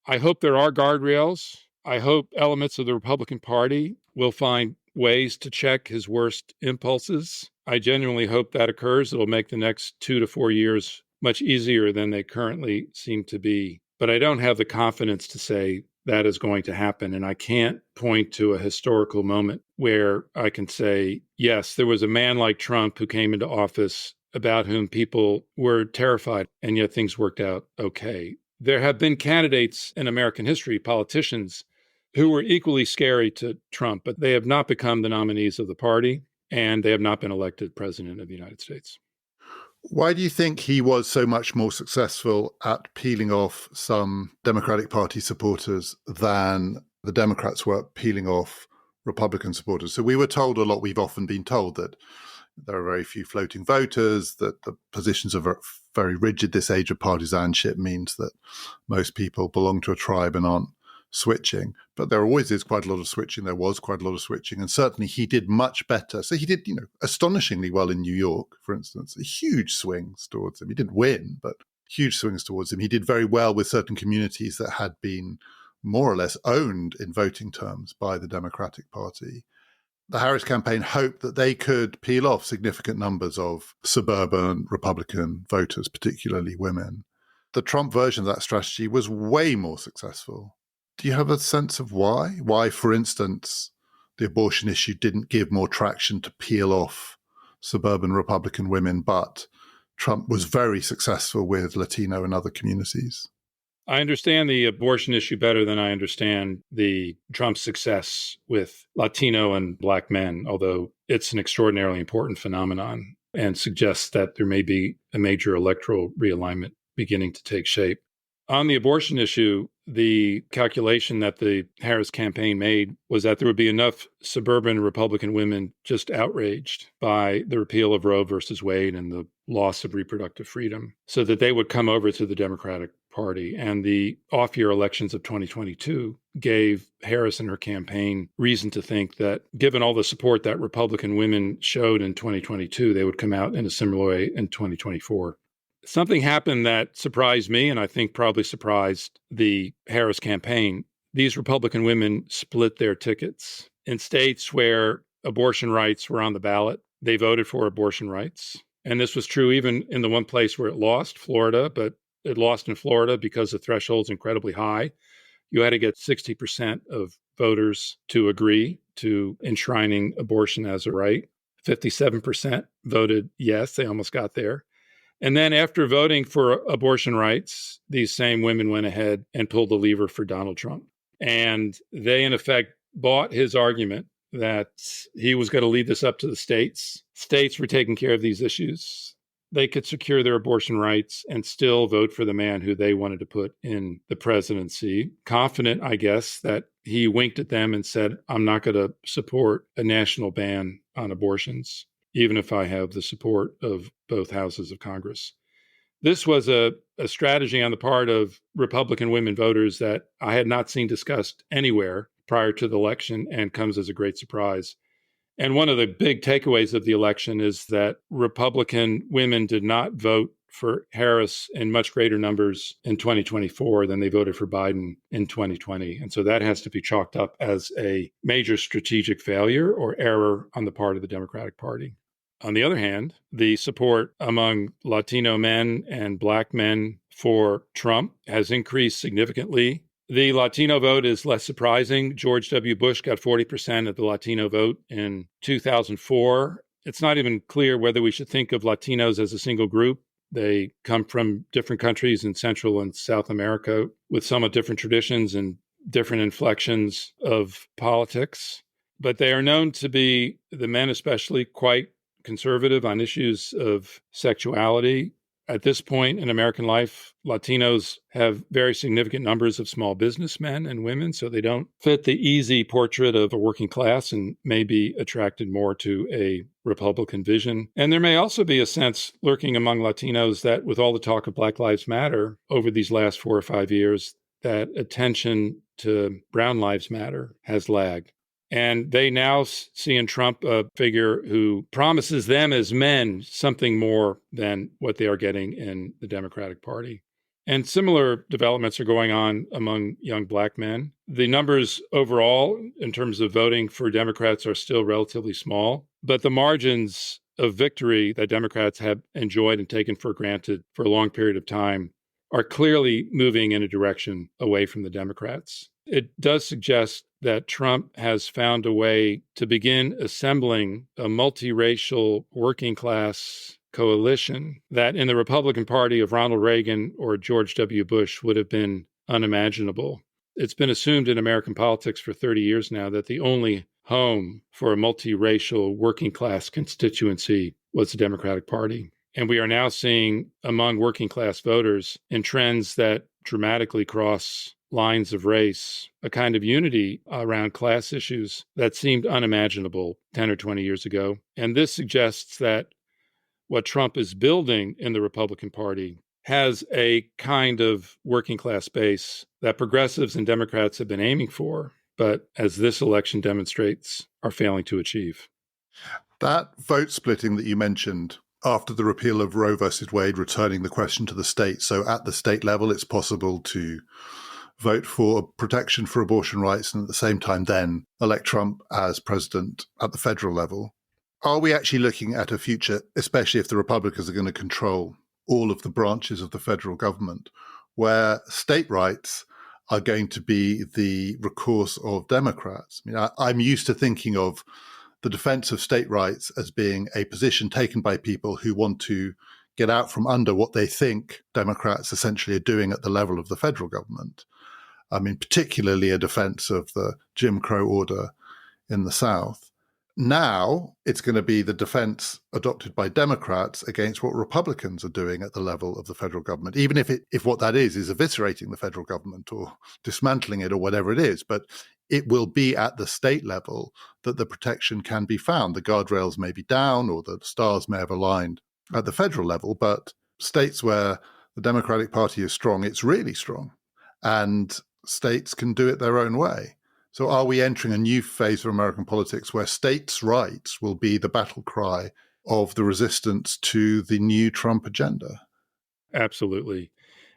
I hope there are guardrails. I hope elements of the Republican Party will find ways to check his worst impulses. I genuinely hope that occurs. It'll make the next 2 to 4 years much easier than they currently seem to be. But I don't have the confidence to say that is going to happen. And I can't point to a historical moment where I can say, yes, there was a man like Trump who came into office about whom people were terrified, and yet things worked out okay. There have been candidates in American history, politicians, who were equally scary to Trump, but they have not become the nominees of the party, and they have not been elected president of the United States. Why do you think he was so much more successful at peeling off some Democratic Party supporters than the Democrats were peeling off Republican supporters? So we were told a lot, we've often been told that there are very few floating voters, that the positions are very rigid. This age of partisanship means that most people belong to a tribe and aren't switching. But there always is quite a lot of switching. There was quite a lot of switching. And certainly he did much better. So he did, astonishingly well in New York, for instance, huge swings towards him. He didn't win, but huge swings towards him. He did very well with certain communities that had been more or less owned in voting terms by the Democratic Party. the Harris campaign hoped that they could peel off significant numbers of suburban Republican voters, particularly women. The Trump version of that strategy was way more successful. Do you have a sense of why? Why, for instance, the abortion issue didn't give more traction to peel off suburban Republican women, but Trump was very successful with Latino and other communities? I understand the abortion issue better than I understand the Trump success with Latino and Black men, although it's an extraordinarily important phenomenon and suggests that there may be a major electoral realignment beginning to take shape. On the abortion issue, the calculation that the Harris campaign made was that there would be enough suburban Republican women just outraged by the repeal of Roe versus Wade and the loss of reproductive freedom so that they would come over to the Democratic Party. And the off-year elections of 2022 gave Harris and her campaign reason to think that given all the support that Republican women showed in 2022, they would come out in a similar way in 2024. Something happened that surprised me, and I think probably surprised the Harris campaign. These Republican women split their tickets. In states where abortion rights were on the ballot, they voted for abortion rights. And this was true even in the one place where it lost, Florida, but it lost in Florida because the threshold's incredibly high. You had to get 60% of voters to agree to enshrining abortion as a right. 57% voted yes, they almost got there. And then after voting for abortion rights, these same women went ahead and pulled the lever for Donald Trump. And they, in effect, bought his argument that he was going to leave this up to the states. States were taking care of these issues. They could secure their abortion rights and still vote for the man who they wanted to put in the presidency, confident, I guess, that he winked at them and said, I'm not going to support a national ban on abortions, even if I have the support of both houses of Congress. This was a strategy on the part of Republican women voters that I had not seen discussed anywhere prior to the election and comes as a great surprise. And one of the big takeaways of the election is that Republican women did not vote for Harris in much greater numbers in 2024 than they voted for Biden in 2020. And so that has to be chalked up as a major strategic failure or error on the part of the Democratic Party. On the other hand, the support among Latino men and Black men for Trump has increased significantly. The Latino vote is less surprising. George W. Bush got 40% of the Latino vote in 2004. It's not even clear whether we should think of Latinos as a single group. They come from different countries in Central and South America with somewhat different traditions and different inflections of politics. But they are known to be, the men especially, quite conservative on issues of sexuality. At this point in American life, Latinos have very significant numbers of small businessmen and women, so they don't fit the easy portrait of a working class and may be attracted more to a Republican vision. And there may also be a sense lurking among Latinos that with all the talk of Black Lives Matter over these last 4 or 5 years, that attention to Brown Lives Matter has lagged. And they now see in Trump a figure who promises them as men something more than what they are getting in the Democratic Party. And similar developments are going on among young Black men. The numbers overall, in terms of voting for Democrats, are still relatively small, but the margins of victory that Democrats have enjoyed and taken for granted for a long period of time are clearly moving in a direction away from the Democrats. It does suggest that Trump has found a way to begin assembling a multiracial working class coalition that in the Republican Party of Ronald Reagan or George W. Bush would have been unimaginable. It's been assumed in American politics for 30 years now that the only home for a multiracial working class constituency was the Democratic Party. And we are now seeing among working class voters in trends that dramatically cross lines of race, a kind of unity around class issues that seemed unimaginable 10 or 20 years ago. And this suggests that what Trump is building in the Republican Party has a kind of working class base that progressives and Democrats have been aiming for, but as this election demonstrates, are failing to achieve. That vote splitting that you mentioned after the repeal of Roe versus Wade, returning the question to the states. So at the state level, it's possible to vote for protection for abortion rights and at the same time then elect Trump as president at the federal level. Are we actually looking at a future, especially if the Republicans are going to control all of the branches of the federal government, where state rights are going to be the recourse of Democrats? I mean, I'm used to thinking of the defense of state rights as being a position taken by people who want to get out from under what they think Democrats essentially are doing at the level of the federal government. I mean, particularly a defense of the Jim Crow order in the South. Now it's going to be the defense adopted by Democrats against what Republicans are doing at the level of the federal government, even if what that is eviscerating the federal government or dismantling it or whatever it is. But it will be at the state level that the protection can be found. The guardrails may be down or the stars may have aligned at the federal level, but states where the Democratic Party is strong, it's really strong. And states can do it their own way. So are we entering a new phase of American politics where states' rights will be the battle cry of the resistance to the new Trump agenda? Absolutely.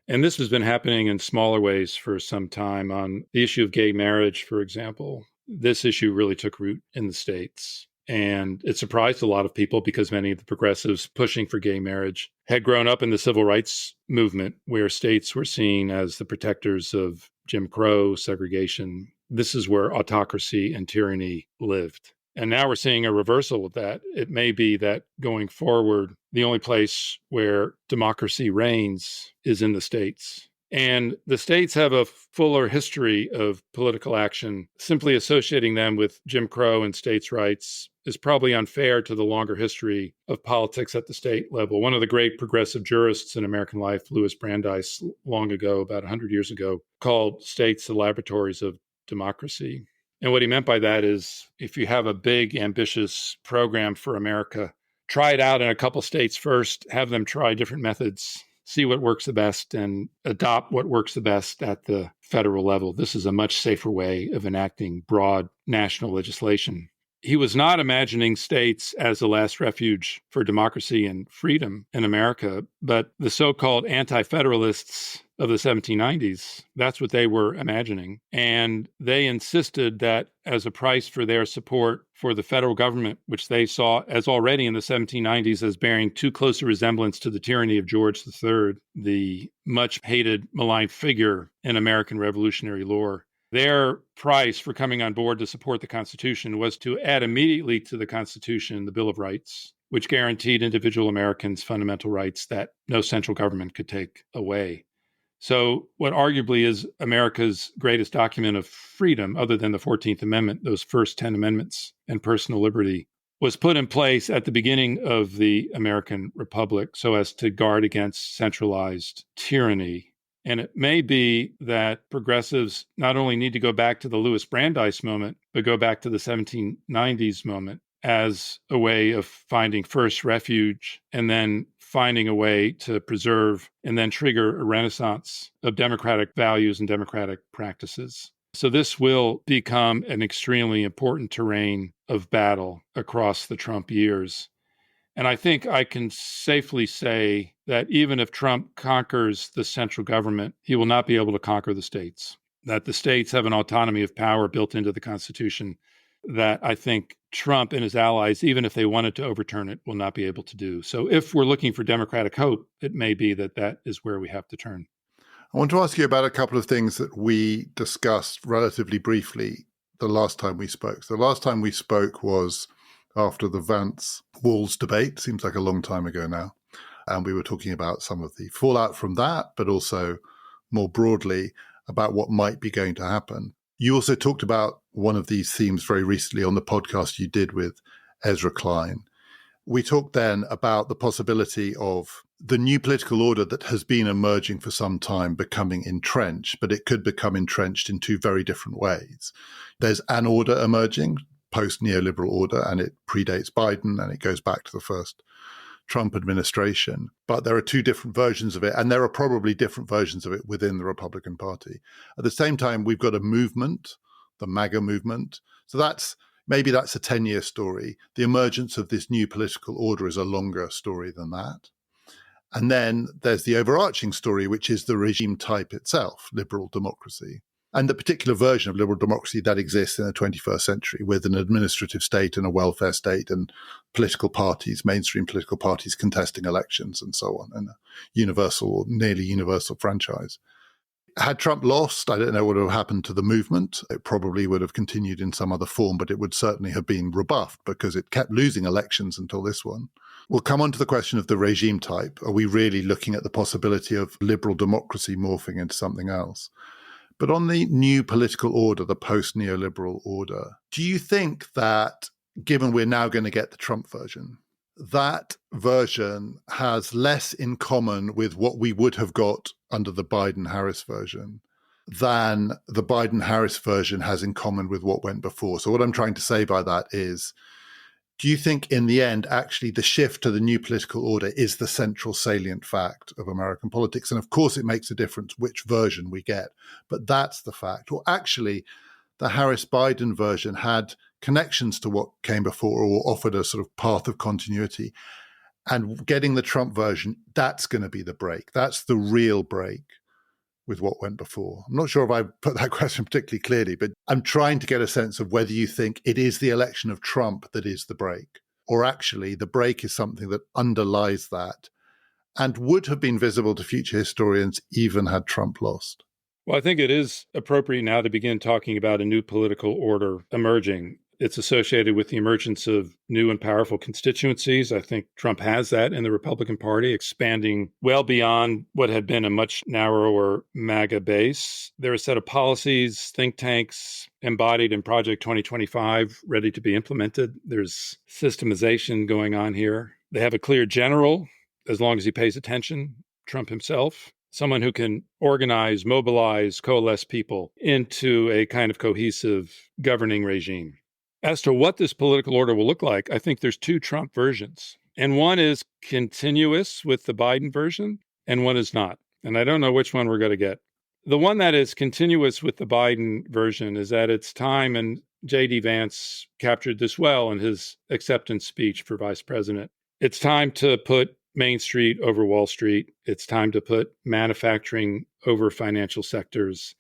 And this has been happening in smaller ways for some time. On the issue of gay marriage, for example, this issue really took root in the states. And it surprised a lot of people because many of the progressives pushing for gay marriage had grown up in the civil rights movement, where states were seen as the protectors of Jim Crow, segregation. This is where autocracy and tyranny lived. And now we're seeing a reversal of that. It may be that going forward, the only place where democracy reigns is in the states. And the states have a fuller history of political action. Simply associating them with Jim Crow and states' rights is probably unfair to the longer history of politics at the state level. One of the great progressive jurists in American life, Louis Brandeis, long ago, about 100 years ago, called states the laboratories of democracy. And what he meant by that is, if you have a big, ambitious program for America, try it out in a couple states first, have them try different methods, see what works the best, and adopt what works the best at the federal level. This is a much safer way of enacting broad national legislation. He was not imagining states as the last refuge for democracy and freedom in America, but the so-called anti-federalists of the 1790s, that's what they were imagining. And they insisted that as a price for their support for the federal government, which they saw as already in the 1790s as bearing too close a resemblance to the tyranny of George III, the much hated, maligned figure in American revolutionary lore, their price for coming on board to support the Constitution was to add immediately to the Constitution the Bill of Rights, which guaranteed individual Americans fundamental rights that no central government could take away. So what arguably is America's greatest document of freedom, other than the 14th Amendment, those first 10 amendments and personal liberty, was put in place at the beginning of the American Republic so as to guard against centralized tyranny. And it may be that progressives not only need to go back to the Louis Brandeis moment, but go back to the 1790s moment as a way of finding first refuge and then finding a way to preserve and then trigger a renaissance of democratic values and democratic practices. So this will become an extremely important terrain of battle across the Trump years. And I think I can safely say that even if Trump conquers the central government, he will not be able to conquer the states, that the states have an autonomy of power built into the Constitution that I think Trump and his allies, even if they wanted to overturn it, will not be able to do. So if we're looking for democratic hope, it may be that that is where we have to turn. I want to ask you about a couple of things that we discussed relatively briefly the last time we spoke. So the last time we spoke was after the Vance-Walz debate. Seems like a long time ago now. And we were talking about some of the fallout from that, but also more broadly about what might be going to happen. You also talked about one of these themes very recently on the podcast you did with Ezra Klein. We talked then about the possibility of the new political order that has been emerging for some time becoming entrenched, but it could become entrenched in two very different ways. There's an order emerging, post-neoliberal order, and it predates Biden, and it goes back to the first Trump administration. But there are two different versions of it, and there are probably different versions of it within the Republican Party. At the same time, we've got a movement, the MAGA movement. So maybe that's a 10-year story. The emergence of this new political order is a longer story than that. And then there's the overarching story, which is the regime type itself, liberal democracy, and the particular version of liberal democracy that exists in the 21st century with an administrative state and a welfare state and political parties, mainstream political parties contesting elections and so on, and a universal or nearly universal franchise. Had Trump lost, I don't know what would have happened to the movement. It probably would have continued in some other form, but it would certainly have been rebuffed because it kept losing elections until this one. We'll come on to the question of the regime type. Are we really looking at the possibility of liberal democracy morphing into something else? But on the new political order, the post-neoliberal order, do you think that, given we're now going to get the Trump version, that version has less in common with what we would have got under the Biden-Harris version than the Biden-Harris version has in common with what went before? So what I'm trying to say by that is, do you think in the end, actually, the shift to the new political order is the central salient fact of American politics? And of course, it makes a difference which version we get, but that's the fact. Or actually, the Harris-Biden version had connections to what came before or offered a sort of path of continuity. And getting the Trump version, that's going to be the break. That's the real break with what went before. I'm not sure if I put that question particularly clearly, but I'm trying to get a sense of whether you think it is the election of Trump that is the break, or actually the break is something that underlies that and would have been visible to future historians even had Trump lost. Well, I think it is appropriate now to begin talking about a new political order emerging. It's associated with the emergence of new and powerful constituencies. I think Trump has that in the Republican Party, expanding well beyond what had been a much narrower MAGA base. There are a set of policies, think tanks embodied in Project 2025, ready to be implemented. There's systemization going on here. They have a clear general, as long as he pays attention, Trump himself. Someone who can organize, mobilize, coalesce people into a kind of cohesive governing regime. As to what this political order will look like, I think there's two Trump versions. And one is continuous with the Biden version, and one is not. And I don't know which one we're going to get. The one that is continuous with the Biden version is at its time, and J.D. Vance captured this well in his acceptance speech for vice president. It's time to put Main Street over Wall Street. It's time to put manufacturing over financial sectors.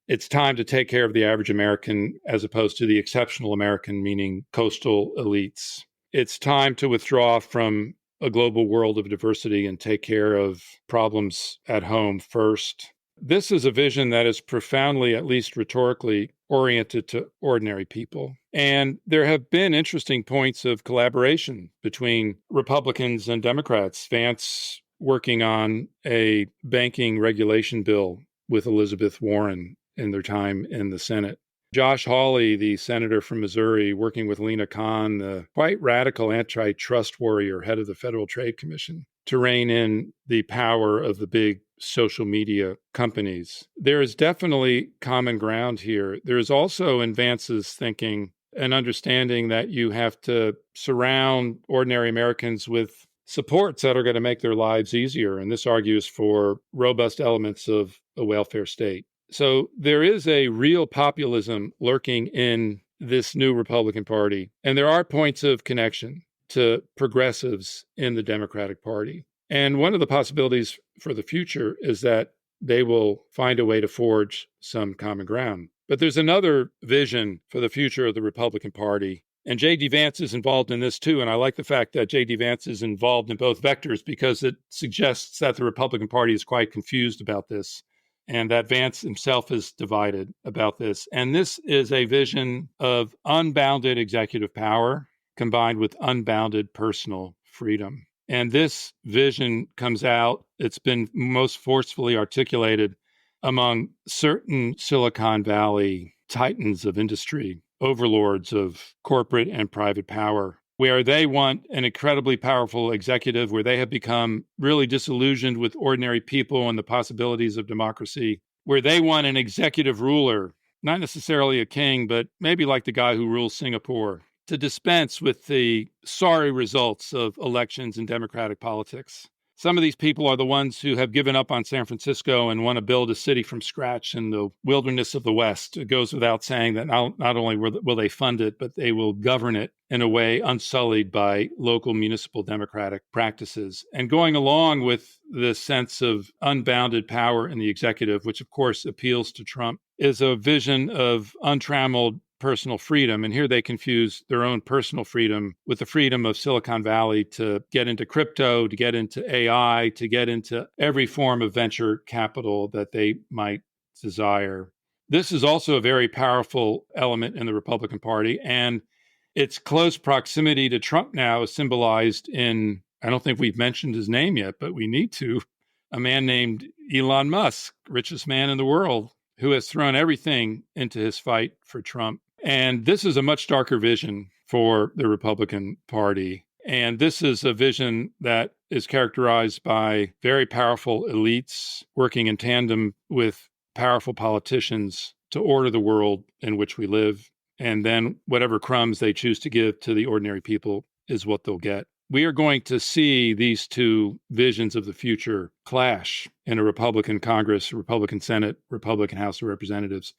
It's time to take care of the average American as opposed to the exceptional American, meaning coastal elites. It's time to withdraw from a global world of diversity and take care of problems at home first. This is a vision that is profoundly, at least rhetorically, oriented to ordinary people. And there have been interesting points of collaboration between Republicans and Democrats. Vance working on a banking regulation bill with Elizabeth Warren in their time in the Senate. Josh Hawley, the senator from Missouri, working with Lena Khan, the quite radical antitrust warrior, head of the Federal Trade Commission, to rein in the power of the big social media companies. There is definitely common ground here. There is also in Vance's thinking an understanding that you have to surround ordinary Americans with supports that are going to make their lives easier. And this argues for robust elements of a welfare state. So there is a real populism lurking in this new Republican Party. And there are points of connection to progressives in the Democratic Party. And one of the possibilities for the future is that they will find a way to forge some common ground. But there's another vision for the future of the Republican Party. And J.D. Vance is involved in this too. And I like the fact that J.D. Vance is involved in both vectors because it suggests that the Republican Party is quite confused about this and that Vance himself is divided about this. And this is a vision of unbounded executive power combined with unbounded personal freedom. And this vision comes out, it's been most forcefully articulated among certain Silicon Valley titans of industry, overlords of corporate and private power, where they want an incredibly powerful executive, where they have become really disillusioned with ordinary people and the possibilities of democracy, where they want an executive ruler, not necessarily a king, but maybe like the guy who rules Singapore, to dispense with the sorry results of elections in democratic politics. Some of these people are the ones who have given up on San Francisco and want to build a city from scratch in the wilderness of the West. It goes without saying that not only will they fund it, but they will govern it in a way unsullied by local municipal democratic practices. And going along with this sense of unbounded power in the executive, which of course appeals to Trump, is a vision of untrammeled personal freedom. And here they confuse their own personal freedom with the freedom of Silicon Valley to get into crypto, to get into AI, to get into every form of venture capital that they might desire. This is also a very powerful element in the Republican Party. And its close proximity to Trump now is symbolized in, I don't think we've mentioned his name yet, but we need to, a man named Elon Musk, richest man in the world, who has thrown everything into his fight for Trump. And this is a much darker vision for the Republican Party. And this is a vision that is characterized by very powerful elites working in tandem with powerful politicians to order the world in which we live. And then whatever crumbs they choose to give to the ordinary people is what they'll get. We are going to see these two visions of the future clash in a Republican Congress, a Republican Senate, Republican House of Representatives.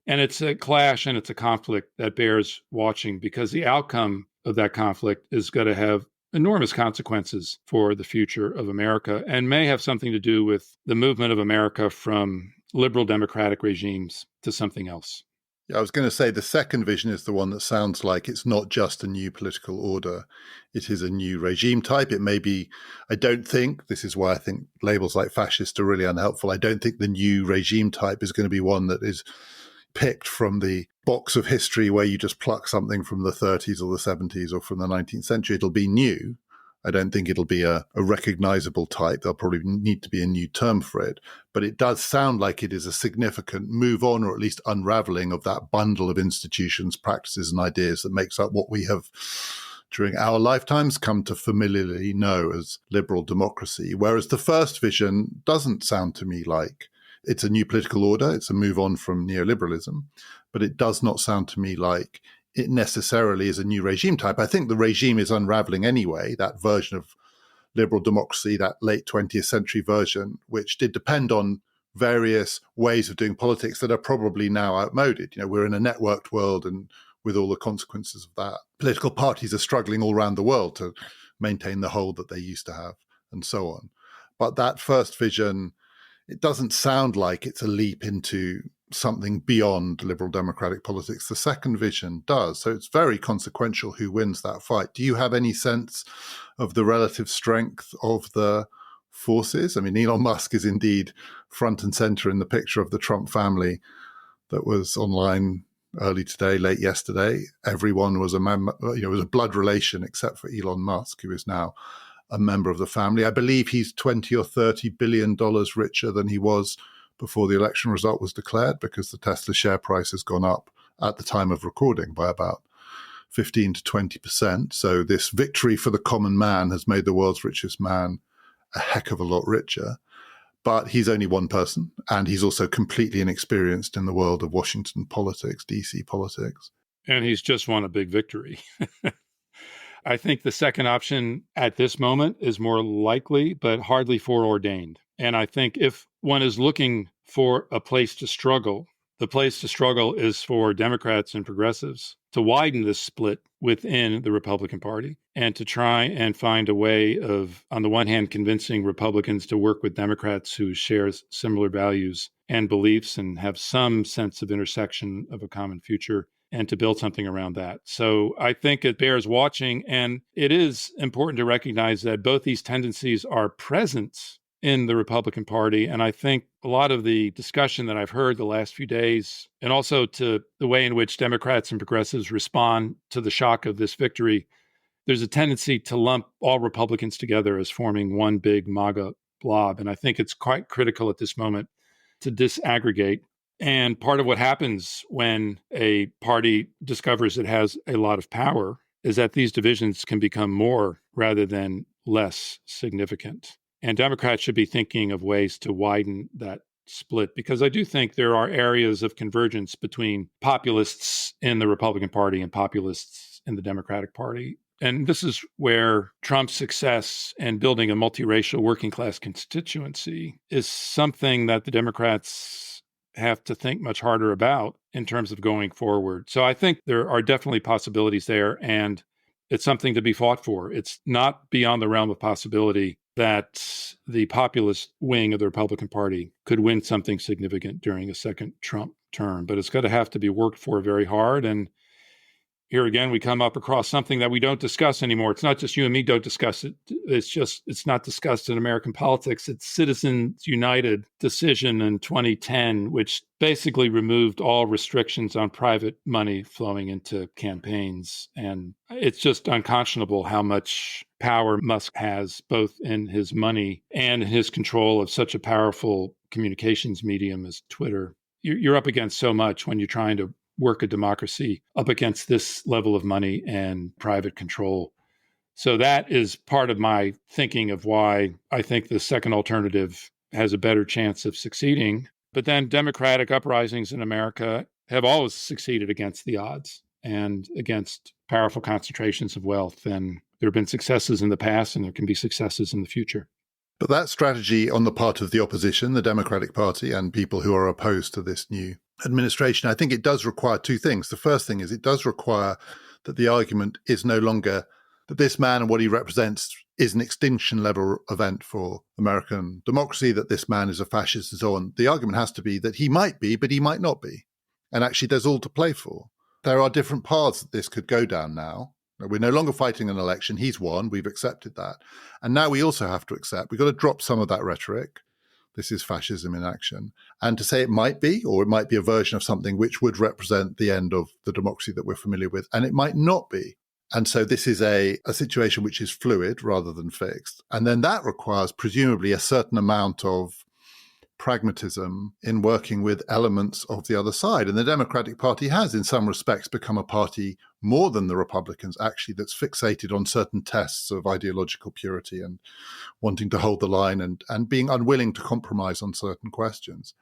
And it's a clash and it's a conflict that bears watching, because the outcome of that conflict is going to have enormous consequences for the future of America and may have something to do with the movement of America from liberal democratic regimes to something else. Yeah, I was going to say the second vision is the one that sounds like it's not just a new political order. It is a new regime type. It may be, I don't think, this is why I think labels like fascist are really unhelpful. I don't think the new regime type is going to be one that is picked from the box of history where you just pluck something from the 30s or the 70s or from the 19th century. It'll be new. I don't think it'll be a recognizable type. There'll probably need to be a new term for it. But it does sound like it is a significant move on, or at least unraveling of that bundle of institutions, practices, and ideas that makes up what we have, during our lifetimes, come to familiarly know as liberal democracy. Whereas the first vision doesn't sound to me like it's a new political order. It's a move on from neoliberalism. But it does not sound to me like it necessarily is a new regime type. I think the regime is unraveling anyway, that version of liberal democracy, that late 20th century version, which did depend on various ways of doing politics that are probably now outmoded. You know, we're in a networked world, and with all the consequences of that, political parties are struggling all around the world to maintain the hold that they used to have, and so on. But that first vision, it doesn't sound like it's a leap into something beyond liberal democratic politics. The second vision does. So it's very consequential who wins that fight. Do you have any sense of the relative strength of the forces? I mean, Elon Musk is indeed front and center in the picture of the Trump family that was online early today, late yesterday. Everyone was a member, it was a blood relation except for Elon Musk, who is now a member of the family. I believe he's $20 or $30 billion richer than he was before the election result was declared, because the Tesla share price has gone up at the time of recording by about 15 to 20%. So this victory for the common man has made the world's richest man a heck of a lot richer. But he's only one person, and he's also completely inexperienced in the world of Washington politics, DC politics. And he's just won a big victory. I think the second option at this moment is more likely, but hardly foreordained. And I think if one is looking for a place to struggle, the place to struggle is for Democrats and progressives to widen this split within the Republican Party and to try and find a way of, on the one hand, convincing Republicans to work with Democrats who share similar values and beliefs and have some sense of intersection of a common future, and to build something around that. So I think it bears watching, and it is important to recognize that both these tendencies are present in the Republican Party. And I think a lot of the discussion that I've heard the last few days, and also to the way in which Democrats and progressives respond to the shock of this victory, there's a tendency to lump all Republicans together as forming one big MAGA blob. And I think it's quite critical at this moment to disaggregate. And part of what happens when a party discovers it has a lot of power is that these divisions can become more rather than less significant. And Democrats should be thinking of ways to widen that split, because I do think there are areas of convergence between populists in the Republican Party and populists in the Democratic Party. And this is where Trump's success in building a multiracial working class constituency is something that the Democrats have to think much harder about in terms of going forward. So I think there are definitely possibilities there, and it's something to be fought for. It's not beyond the realm of possibility that the populist wing of the Republican Party could win something significant during a second Trump term, but it's going to have to be worked for very hard. And here again, we come up across something that we don't discuss anymore. It's not just you and me don't discuss it. It's not discussed in American politics. It's Citizens United decision in 2010, which basically removed all restrictions on private money flowing into campaigns. And it's just unconscionable how much power Musk has, both in his money and his control of such a powerful communications medium as Twitter. You're up against so much when you're trying to work a democracy up against this level of money and private control. So that is part of my thinking of why I think the second alternative has a better chance of succeeding. But then democratic uprisings in America have always succeeded against the odds and against powerful concentrations of wealth. And there have been successes in the past, and there can be successes in the future. But that strategy on the part of the opposition, the Democratic Party, and people who are opposed to this new administration, I think it does require two things. The first thing is it does require that the argument is no longer that this man and what he represents is an extinction level event for American democracy, that this man is a fascist and so on. The argument has to be that he might be, but he might not be. And actually there's all to play for. There are different paths that this could go down now. We're no longer fighting an election. He's won. We've accepted that. And now we also have to accept we've got to drop some of that rhetoric. This is fascism in action. And to say it might be, or it might be a version of something which would represent the end of the democracy that we're familiar with, and it might not be. And so this is a situation which is fluid rather than fixed. And then that requires presumably a certain amount of pragmatism in working with elements of the other side. And the Democratic Party has, in some respects, become a party more than the Republicans, actually, that's fixated on certain tests of ideological purity and wanting to hold the line and being unwilling to compromise on certain questions.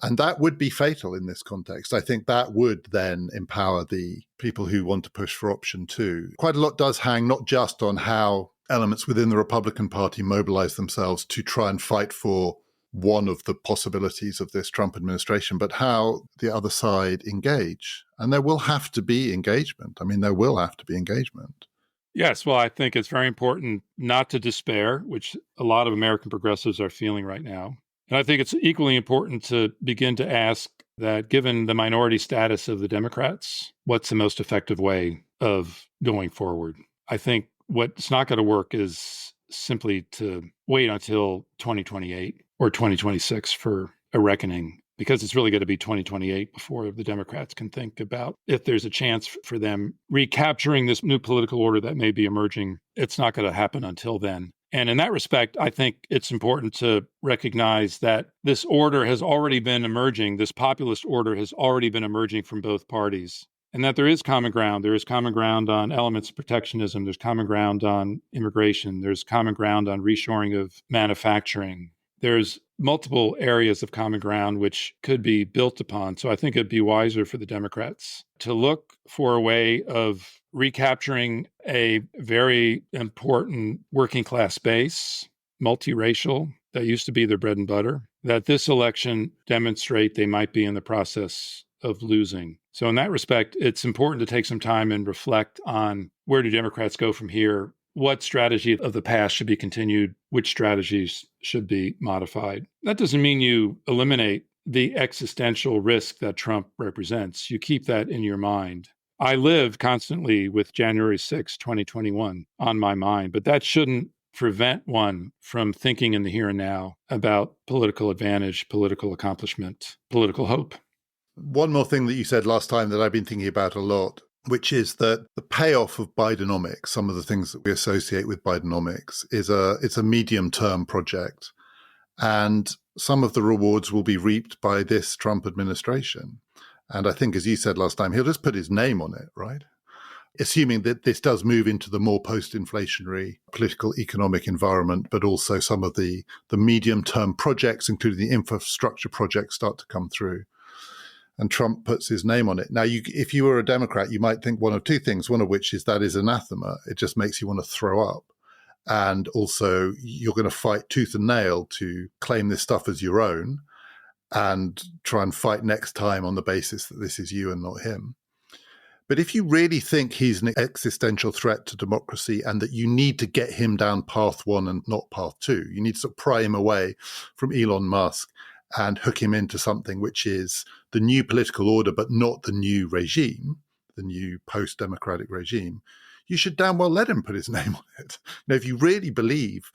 And that would be fatal in this context. I think that would then empower the people who want to push for option two. Quite a lot does hang not just on how elements within the Republican Party mobilize themselves to try and fight for one of the possibilities of this Trump administration, but how the other side engage. And there will have to be engagement. I mean, there will have to be engagement. Yes, well, I think it's very important not to despair, which a lot of American progressives are feeling right now. And I think it's equally important to begin to ask that, given the minority status of the Democrats, what's the most effective way of going forward? I think what's not going to work is simply to wait until 2028 or 2026 for a reckoning, because it's really going to be 2028 before the Democrats can think about if there's a chance for them recapturing this new political order that may be emerging. It's not going to happen until then. And in that respect, I think it's important to recognize that this order has already been emerging. This populist order has already been emerging from both parties, and that there is common ground. There is common ground on elements of protectionism. There's common ground on immigration. There's common ground on reshoring of manufacturing. There's multiple areas of common ground which could be built upon. So I think it'd be wiser for the Democrats to look for a way of recapturing a very important working class base, multiracial, that used to be their bread and butter, that this election demonstrate they might be in the process of losing. So in that respect, it's important to take some time and reflect on where do Democrats go from here? What strategy of the past should be continued? Which strategies should be modified? That doesn't mean you eliminate the existential risk that Trump represents. You keep that in your mind. I live constantly with January 6, 2021 on my mind, but that shouldn't prevent one from thinking in the here and now about political advantage, political accomplishment, political hope. One more thing that you said last time that I've been thinking about a lot, which is that the payoff of Bidenomics, some of the things that we associate with Bidenomics, it's a medium-term project. And some of the rewards will be reaped by this Trump administration. And I think, as you said last time, he'll just put his name on it, right? Assuming that this does move into the more post-inflationary political economic environment, but also some of the medium-term projects, including the infrastructure projects, start to come through. and Trump puts his name on it. Now, if you were a Democrat, you might think one of two things, one of which is that is anathema. It just makes you want to throw up. And also, you're going to fight tooth and nail to claim this stuff as your own and try and fight next time on the basis that this is you and not him. But if you really think he's an existential threat to democracy and that you need to get him down path one and not path two, you need to sort of pry him away from Elon Musk and hook him into something which is the new political order, but not the new regime, the new post-democratic regime, you should damn well let him put his name on it. Now, if you really believe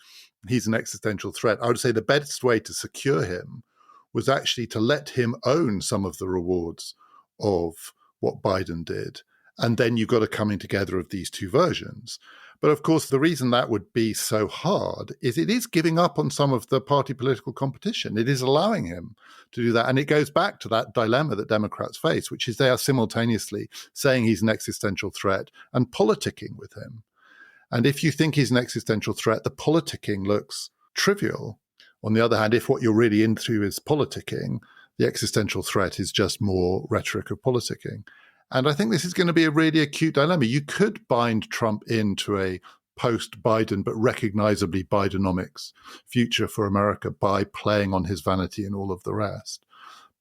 he's an existential threat, I would say the best way to secure him was actually to let him own some of the rewards of what Biden did. And then you've got a coming together of these two versions. But of course, the reason that would be so hard is it is giving up on some of the party political competition. It is allowing him to do that. And it goes back to that dilemma that Democrats face, which is they are simultaneously saying he's an existential threat and politicking with him. And if you think he's an existential threat, the politicking looks trivial. On the other hand, if what you're really into is politicking, the existential threat is just more rhetoric of politicking. And I think this is going to be a really acute dilemma. You could bind Trump into a post-Biden, but recognizably Bidenomics future for America by playing on his vanity and all of the rest.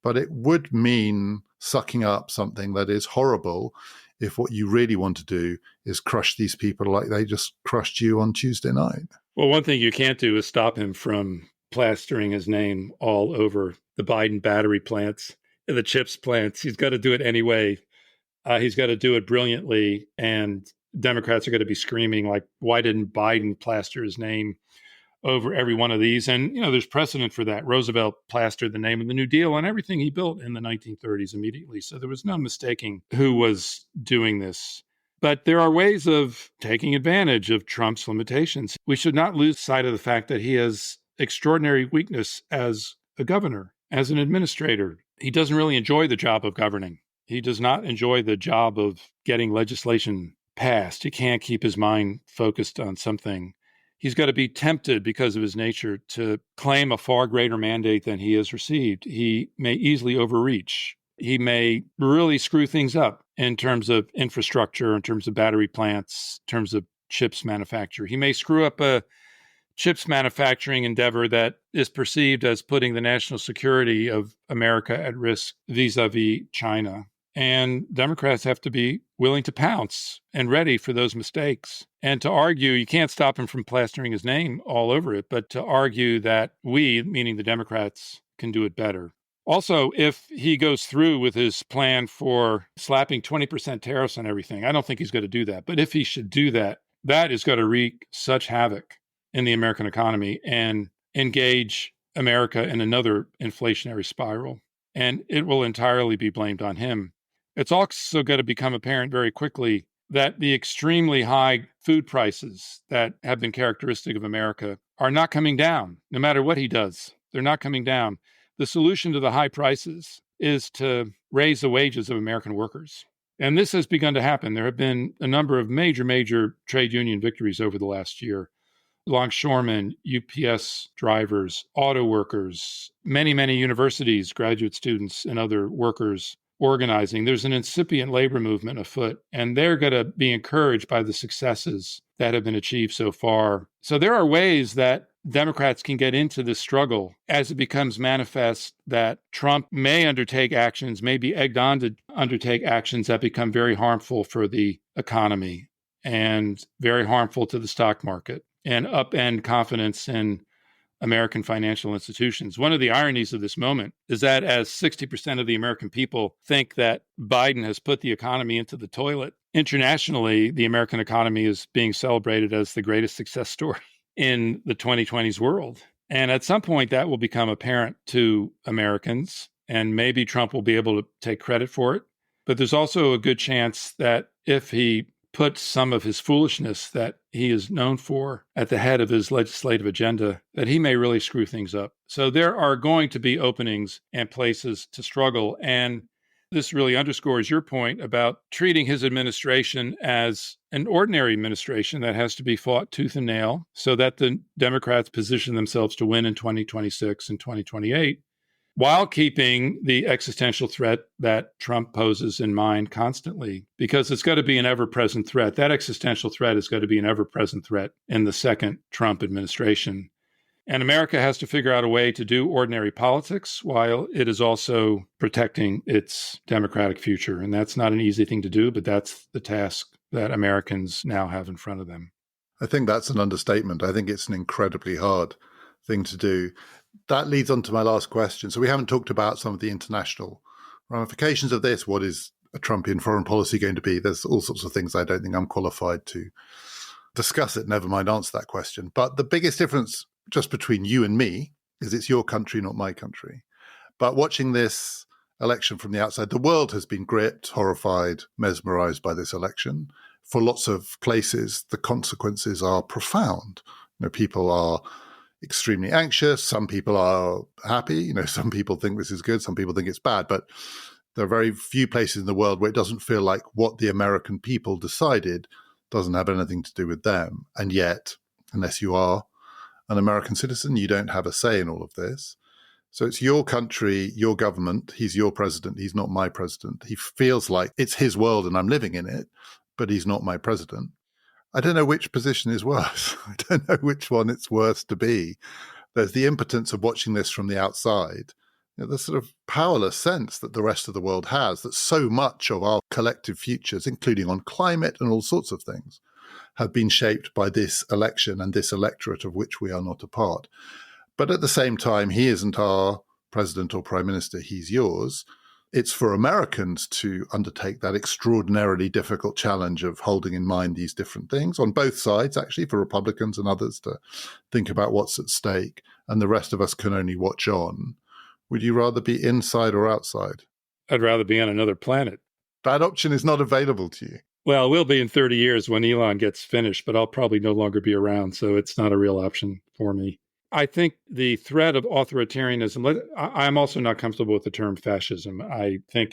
But it would mean sucking up something that is horrible if what you really want to do is crush these people like they just crushed you on Tuesday night. Well, one thing you can't do is stop him from plastering his name all over the Biden battery plants and the chips plants. He's got to do it anyway. He's got to do it brilliantly. And Democrats are going to be screaming, like, why didn't Biden plaster his name over every one of these? And, there's precedent for that. Roosevelt plastered the name of the New Deal on everything he built in the 1930s immediately. So there was no mistaking who was doing this. But there are ways of taking advantage of Trump's limitations. We should not lose sight of the fact that he has extraordinary weakness as a governor, as an administrator. He doesn't really enjoy the job of governing. He does not enjoy the job of getting legislation passed. He can't keep his mind focused on something. He's got to be tempted because of his nature to claim a far greater mandate than he has received. He may easily overreach. He may really screw things up in terms of infrastructure, in terms of battery plants, in terms of chips manufacture. He may screw up a chips manufacturing endeavor that is perceived as putting the national security of America at risk vis-a-vis China. And Democrats have to be willing to pounce and ready for those mistakes. And to argue, you can't stop him from plastering his name all over it, but to argue that we, meaning the Democrats, can do it better. Also, if he goes through with his plan for slapping 20% tariffs on everything, I don't think he's going to do that. But if he should do that, that is going to wreak such havoc in the American economy and engage America in another inflationary spiral. And it will entirely be blamed on him. It's also going to become apparent very quickly that the extremely high food prices that have been characteristic of America are not coming down, no matter what he does. They're not coming down. The solution to the high prices is to raise the wages of American workers. And this has begun to happen. There have been a number of major trade union victories over the last year. Longshoremen, UPS drivers, auto workers, many universities, graduate students, and other workers organizing. There's an incipient labor movement afoot, and they're going to be encouraged by the successes that have been achieved so far. So there are ways that Democrats can get into this struggle as it becomes manifest that Trump may undertake actions, may be egged on to undertake actions that become very harmful for the economy and very harmful to the stock market and upend confidence in American financial institutions. One of the ironies of this moment is that as 60% of the American people think that Biden has put the economy into the toilet, internationally, the American economy is being celebrated as the greatest success story in the 2020s world. And at some point, that will become apparent to Americans, and maybe Trump will be able to take credit for it. But there's also a good chance that if he puts some of his foolishness that he is known for at the head of his legislative agenda, that he may really screw things up. So there are going to be openings and places to struggle. And this really underscores your point about treating his administration as an ordinary administration that has to be fought tooth and nail so that the Democrats position themselves to win in 2026 and 2028, while keeping the existential threat that Trump poses in mind constantly, because it's got to be an ever-present threat. That existential threat is going to be an ever-present threat in the second Trump administration. And America has to figure out a way to do ordinary politics while it is also protecting its democratic future. And that's not an easy thing to do, but that's the task that Americans now have in front of them. I think that's an understatement. I think it's an incredibly hard thing to do. That leads on to my last question. So we haven't talked about some of the international ramifications of this. What is a Trumpian foreign policy going to be? There's all sorts of things I don't think I'm qualified to discuss it, never mind answer that question. But the biggest difference just between you and me is it's your country, not my country. But watching this election from the outside, the world has been gripped, horrified, mesmerized by this election. For lots of places, the consequences are profound. People are extremely anxious. Some people are happy. Some people think this is good. Some people think it's bad. But there are very few places in the world where it doesn't feel like what the American people decided doesn't have anything to do with them. And yet, unless you are an American citizen, you don't have a say in all of this. So it's your country, your government. He's your president. He's not my president. He feels like it's his world and I'm living in it, but he's not my president. I don't know which position is worse. I don't know which one it's worse to be. There's the impotence of watching this from the outside, the sort of powerless sense that the rest of the world has, that so much of our collective futures, including on climate and all sorts of things, have been shaped by this election and this electorate of which we are not a part. But at the same time, he isn't our president or prime minister, he's yours. It's for Americans to undertake that extraordinarily difficult challenge of holding in mind these different things on both sides, actually, for Republicans and others to think about what's at stake, and the rest of us can only watch on. Would you rather be inside or outside? I'd rather be on another planet. That option is not available to you. Well, it will be in 30 years when Elon gets finished, but I'll probably no longer be around, so it's not a real option for me. I think the threat of authoritarianism, I'm also not comfortable with the term fascism. I think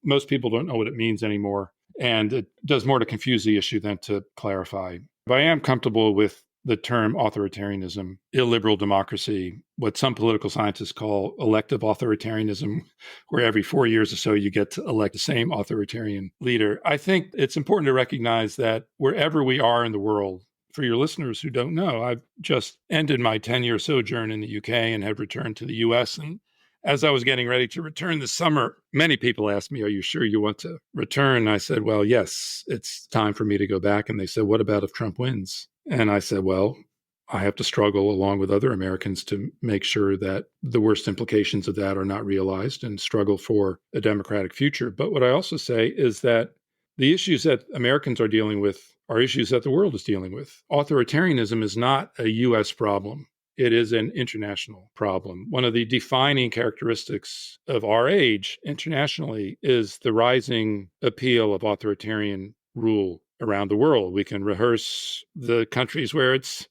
most people don't know what it means anymore, and it does more to confuse the issue than to clarify. But I am comfortable with the term authoritarianism, illiberal democracy, what some political scientists call elective authoritarianism, where every 4 years or so you get to elect the same authoritarian leader. I think it's important to recognize that wherever we are in the world, for your listeners who don't know, I've just ended my 10-year sojourn in the UK and have returned to the US. And as I was getting ready to return this summer, many people asked me, "Are you sure you want to return?" And I said, "Well, yes, it's time for me to go back." And they said, "What about if Trump wins?" And I said, "Well, I have to struggle along with other Americans to make sure that the worst implications of that are not realized and struggle for a democratic future." But what I also say is that the issues that Americans are dealing with are issues that the world is dealing with. Authoritarianism is not a U.S. problem. It is an international problem. One of the defining characteristics of our age internationally is the rising appeal of authoritarian rule around the world. We can rehearse the countries where it's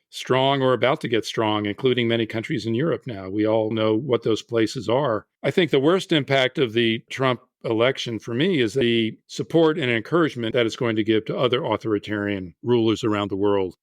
strong or about to get strong, including many countries in Europe now. We all know what those places are. I think the worst impact of the Trump election for me is the support and encouragement that it's going to give to other authoritarian rulers around the world.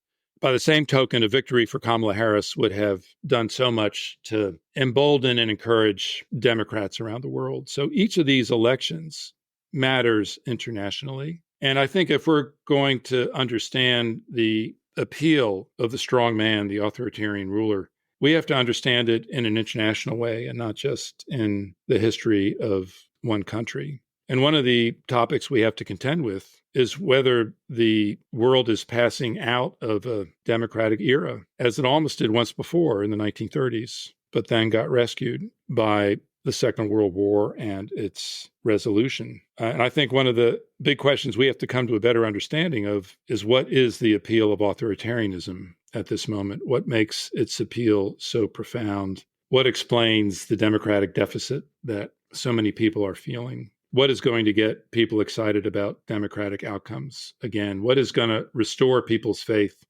By the same token, a victory for Kamala Harris would have done so much to embolden and encourage Democrats around the world. So each of these elections matters internationally. And I think if we're going to understand the appeal of the strong man, the authoritarian ruler, we have to understand it in an international way and not just in the history of one country. And one of the topics we have to contend with is whether the world is passing out of a democratic era, as it almost did once before in the 1930s, but then got rescued by the Second World War and its resolution. And I think one of the big questions we have to come to a better understanding of is what is the appeal of authoritarianism at this moment? What makes its appeal so profound? What explains the democratic deficit that so many people are feeling? What is going to get people excited about democratic outcomes again? What is going to restore people's faith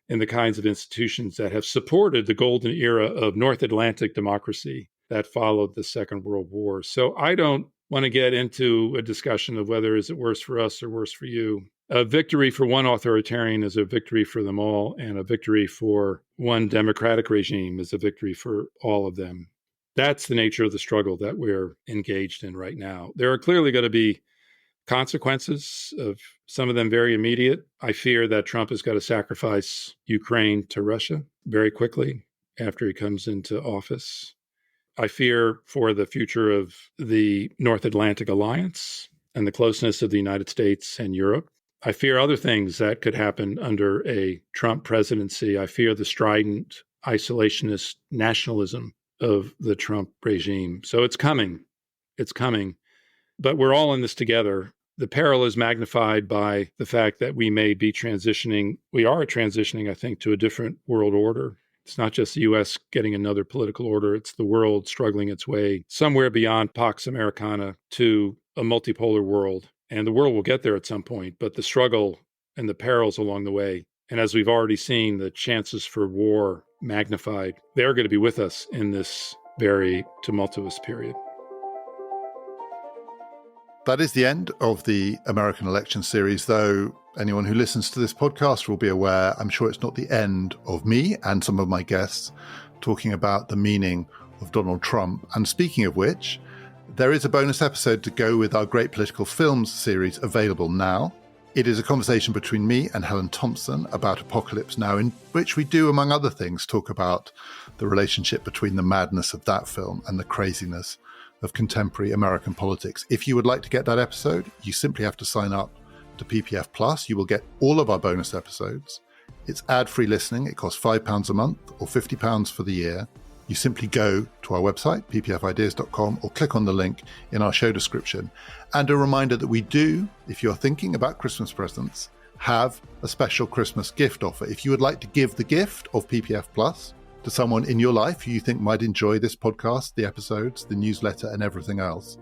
in the kinds of institutions that have supported the golden era of North Atlantic democracy that followed the Second World War? So I don't want to get into a discussion of whether is it worse for us or worse for you. A victory for one authoritarian is a victory for them all, and a victory for one democratic regime is a victory for all of them. That's the nature of the struggle that we're engaged in right now. There are clearly going to be consequences, of some of them very immediate. I fear that Trump has got to sacrifice Ukraine to Russia very quickly after he comes into office. I fear for the future of the North Atlantic Alliance and the closeness of the United States and Europe. I fear other things that could happen under a Trump presidency. I fear the strident isolationist nationalism of the Trump regime. So it's coming. It's coming. But we're all in this together. The peril is magnified by the fact that we may be transitioning. We are transitioning, I think, to a different world order. It's not just the U.S. getting another political order. It's the world struggling its way somewhere beyond Pax Americana to a multipolar world. And the world will get there at some point, but the struggle and the perils along the way, and as we've already seen, the chances for war magnified, they're going to be with us in this very tumultuous period. That is the end of the American election series, though anyone who listens to this podcast will be aware, I'm sure it's not the end of me and some of my guests talking about the meaning of Donald Trump. And speaking of which, there is a bonus episode to go with our Great Political Films series available now. It is a conversation between me and Helen Thompson about Apocalypse Now, in which we do, among other things, talk about the relationship between the madness of that film and the craziness of contemporary American politics. If you would like to get that episode, you simply have to sign up to PPF Plus. You will get all of our bonus episodes. It's ad-free listening. It costs £5 a month or £50 for the year. You simply go to our website, ppfideas.com, or click on the link in our show description. And a reminder that we do, if you're thinking about Christmas presents, have a special Christmas gift offer. If you would like to give the gift of PPF Plus to someone in your life who you think might enjoy this podcast, the episodes, the newsletter, and everything else,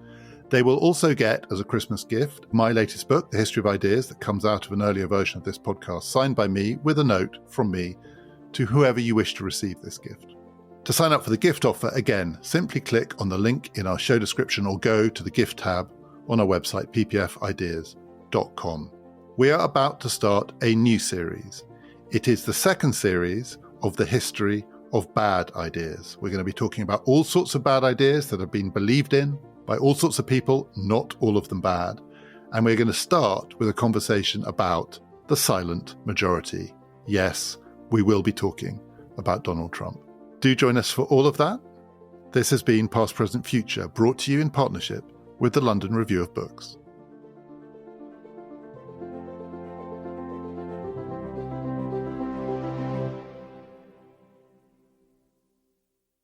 they will also get, as a Christmas gift, my latest book, The History of Ideas, that comes out of an earlier version of this podcast, signed by me with a note from me to whoever you wish to receive this gift. To sign up for the gift offer, again, simply click on the link in our show description or go to the gift tab on our website, ppfideas.com. We are about to start a new series. It is the second series of the history of bad ideas. We're going to be talking about all sorts of bad ideas that have been believed in by all sorts of people, not all of them bad. And we're going to start with a conversation about the silent majority. Yes, we will be talking about Donald Trump. Do join us for all of that. This has been Past, Present, Future, brought to you in partnership with the London Review of Books.